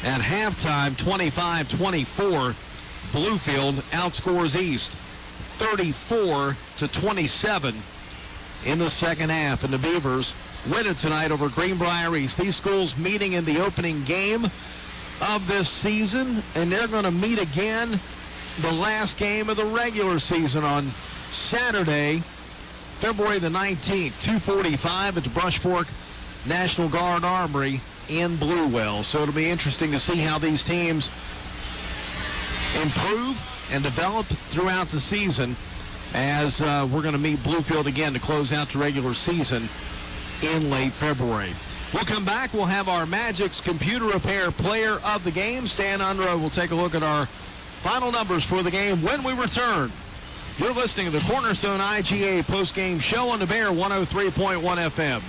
S1: at halftime, 25-24, Bluefield outscores East 34-27 in the second half, and the Beavers win it tonight over Greenbrier East. These schools meeting in the opening game of this season, and they're going to meet again the last game of the regular season on Saturday, February the 19th, 2:45 at the Brush Fork National Guard Armory in Bluewell. So it'll be interesting to see how these teams improve and develop throughout the season, as we're going to meet Bluefield again to close out the regular season in late February. We'll come back. We'll have our Magic's Computer Repair Player of the Game. Stan Unruh will take a look at our final numbers for the game when we return. You're listening to the Cornerstone IGA postgame show on the Bear 103.1 FM.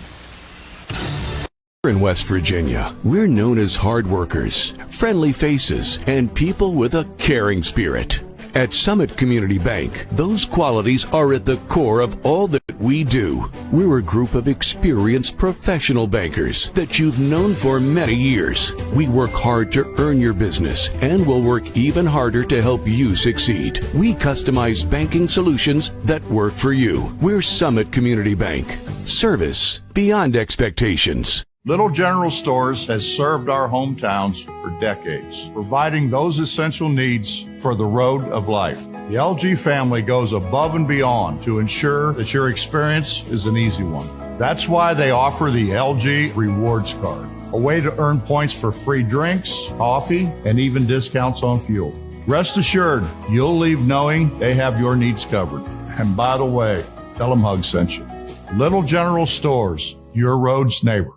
S4: In West Virginia, we're known as hard workers, friendly faces, and people with a caring spirit. At Summit Community Bank, those qualities are at the core of all that we do. We're a group of experienced professional bankers that you've known for many years. We work hard to earn your business and will work even harder to help you succeed. We customize banking solutions that work for you. We're Summit Community Bank. Service beyond expectations.
S5: Little General Stores has served our hometowns for decades, providing those essential needs for the road of life. The LG family goes above and beyond to ensure that your experience is an easy one. That's why they offer the LG Rewards Card, a way to earn points for free drinks, coffee, and even discounts on fuel. Rest assured, you'll leave knowing they have your needs covered. And by the way, tell them Hug sent you. Little General Stores, your road's neighbor.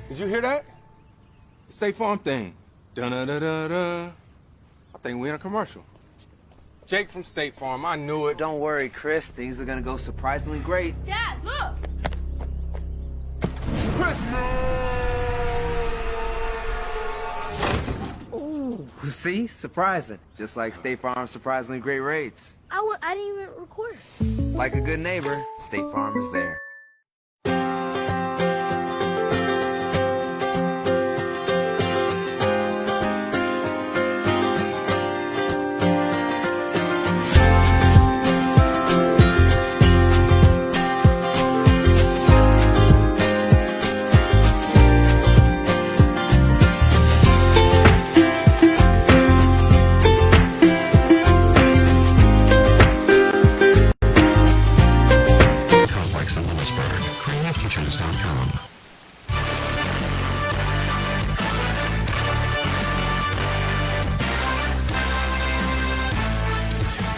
S6: Did you hear that? The State Farm thing. Dun-da-da-da-da. I think we're in a commercial. Jake from State Farm. I knew it.
S7: Don't worry, Chris. Things are gonna go surprisingly great.
S21: Dad, look!
S7: Ooh, see? Surprising. Just like State Farm's surprisingly great rates.
S21: I didn't even record.
S7: Like a good neighbor, State Farm is there.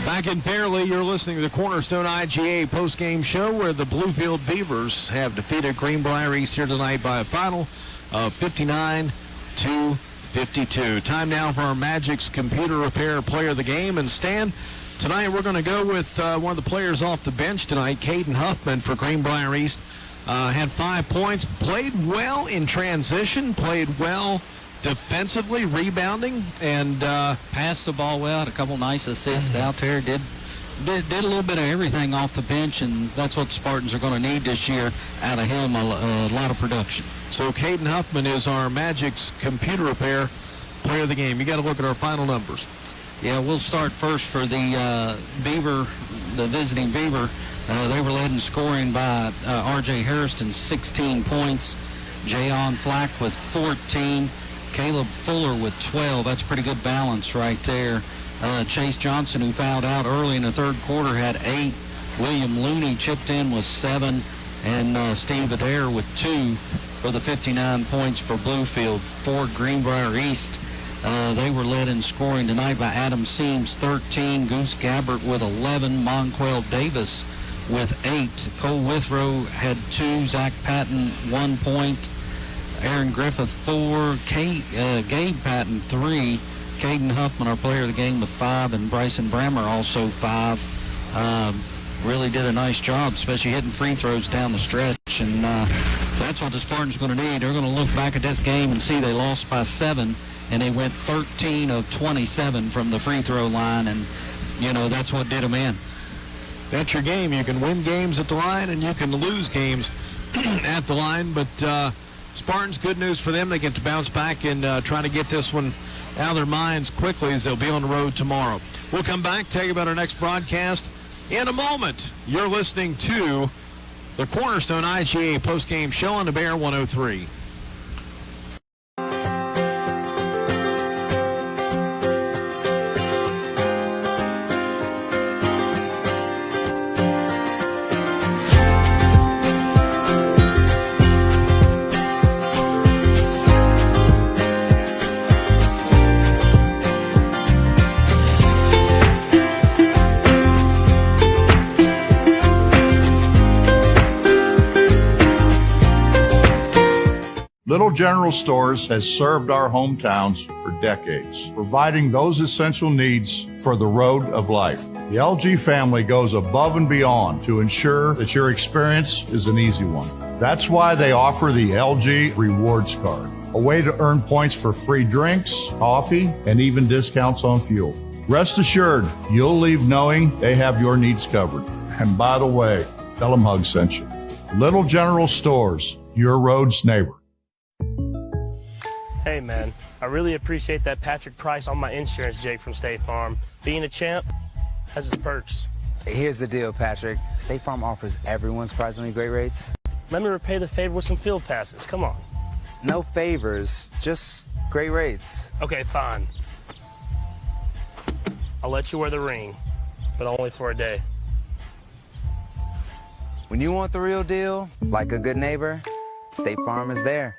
S1: Back in Fairleigh, you're listening to the Cornerstone IGA postgame show where the Bluefield Beavers have defeated Greenbrier East here tonight by a final of 59-52. Time now for our Magic's Computer Repair Player of the Game. And Stan, tonight we're going to go with one of the players off the bench tonight, Caden Huffman for Greenbrier East. Had 5 points, played well in transition, played well defensively, rebounding, and
S2: passed the ball well. Had a couple nice assists out there. Did a little bit of everything off the bench, and that's what the Spartans are going to need this year out of him, a lot of production.
S1: So Caden Huffman is our Magic's Computer Repair Player of the Game. You got to look at our final numbers.
S2: Yeah, we'll start first for the Beaver, the visiting Beaver. They were led in scoring by R.J. Harrison, 16 points. Jayon Flack with 14. Caleb Fuller with 12. That's pretty good balance right there. Chase Johnson, who fouled out early in the third quarter, had 8. William Looney chipped in with 7. And Steve Adair with 2 for the 59 points for Bluefield. For Greenbrier East, they were led in scoring tonight by Adam Seams, 13. Goose Gabbert with 11. Monquel Davis with 8. Cole Withrow had 2. Zach Patton, 1 point. Aaron Griffith, 4. Gabe Patton, 3. Caden Huffman, our player of the game, with 5. And Bryson Brammer, also 5. Really did a nice job, especially hitting free throws down the stretch. And that's what the Spartans are going to need. They're going to look back at this game and see they lost by 7. And they went 13 of 27 from the free throw line. And, you know, that's what did them in.
S1: That's your game. You can win games at the line and you can lose games at the line. But Spartans, good news for them. They get to bounce back and try to get this one out of their minds quickly as they'll be on the road tomorrow. We'll come back, tell you about our next broadcast in a moment. You're listening to the Cornerstone IGA postgame show on the Bear 103.
S5: Little General Stores has served our hometowns for decades, providing those essential needs for the road of life. The LG family goes above and beyond to ensure that your experience is an easy one. That's why they offer the LG Rewards Card, a way to earn points for free drinks, coffee, and even discounts on fuel. Rest assured, you'll leave knowing they have your needs covered. And by the way, tell them Hug sent you. Little General Stores, your road's neighbor.
S15: Hey, man, I really appreciate that Patrick Price on my insurance, Jake from State Farm. Being a champ has its perks.
S7: Here's the deal, Patrick. State Farm offers everyone surprisingly great rates.
S15: Let me repay the favor with some field passes. Come on.
S7: No favors, just great rates.
S15: Okay, fine. I'll let you wear the ring, but only for a day.
S7: When you want the real deal, like a good neighbor, State Farm is there.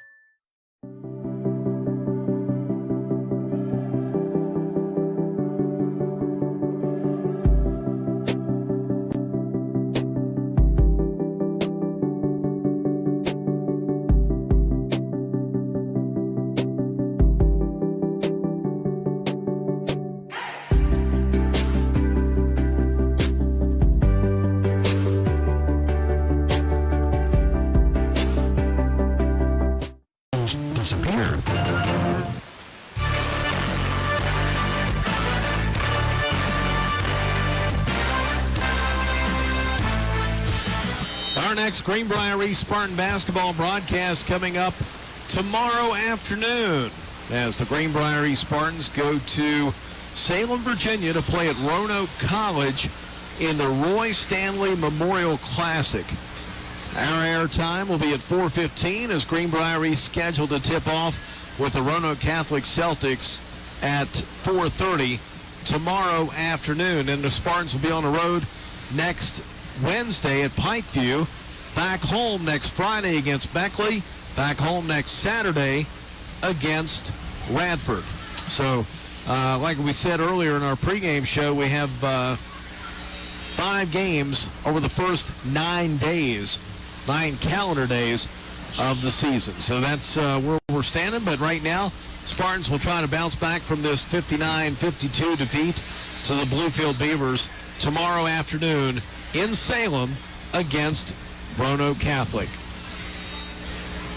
S1: next Greenbrier East Spartan basketball broadcast coming up tomorrow afternoon as the Greenbrier East Spartans go to Salem, Virginia to play at Roanoke College in the Roy Stanley Memorial Classic. Our air time will be at 4:15 as Greenbrier East scheduled to tip off with the Roanoke Catholic Celtics at 4:30 tomorrow afternoon. And the Spartans will be on the road next Wednesday at Pikeview, back home next Friday against Beckley, back home next Saturday against Radford. So, like we said earlier in our pregame show, we have 5 games over the first 9 calendar days of the season. So that's where we're standing. But right now, Spartans will try to bounce back from this 59-52 defeat to the Bluefield Beavers tomorrow afternoon in Salem against Roanoke Catholic.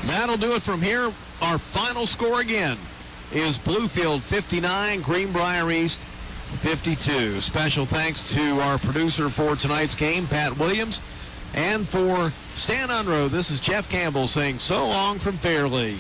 S1: That'll do it from here. Our final score again is Bluefield 59, Greenbrier East 52. Special thanks to our producer for tonight's game, Pat Williams. And for San Unro, this is Jeff Campbell saying so long from Fairleigh.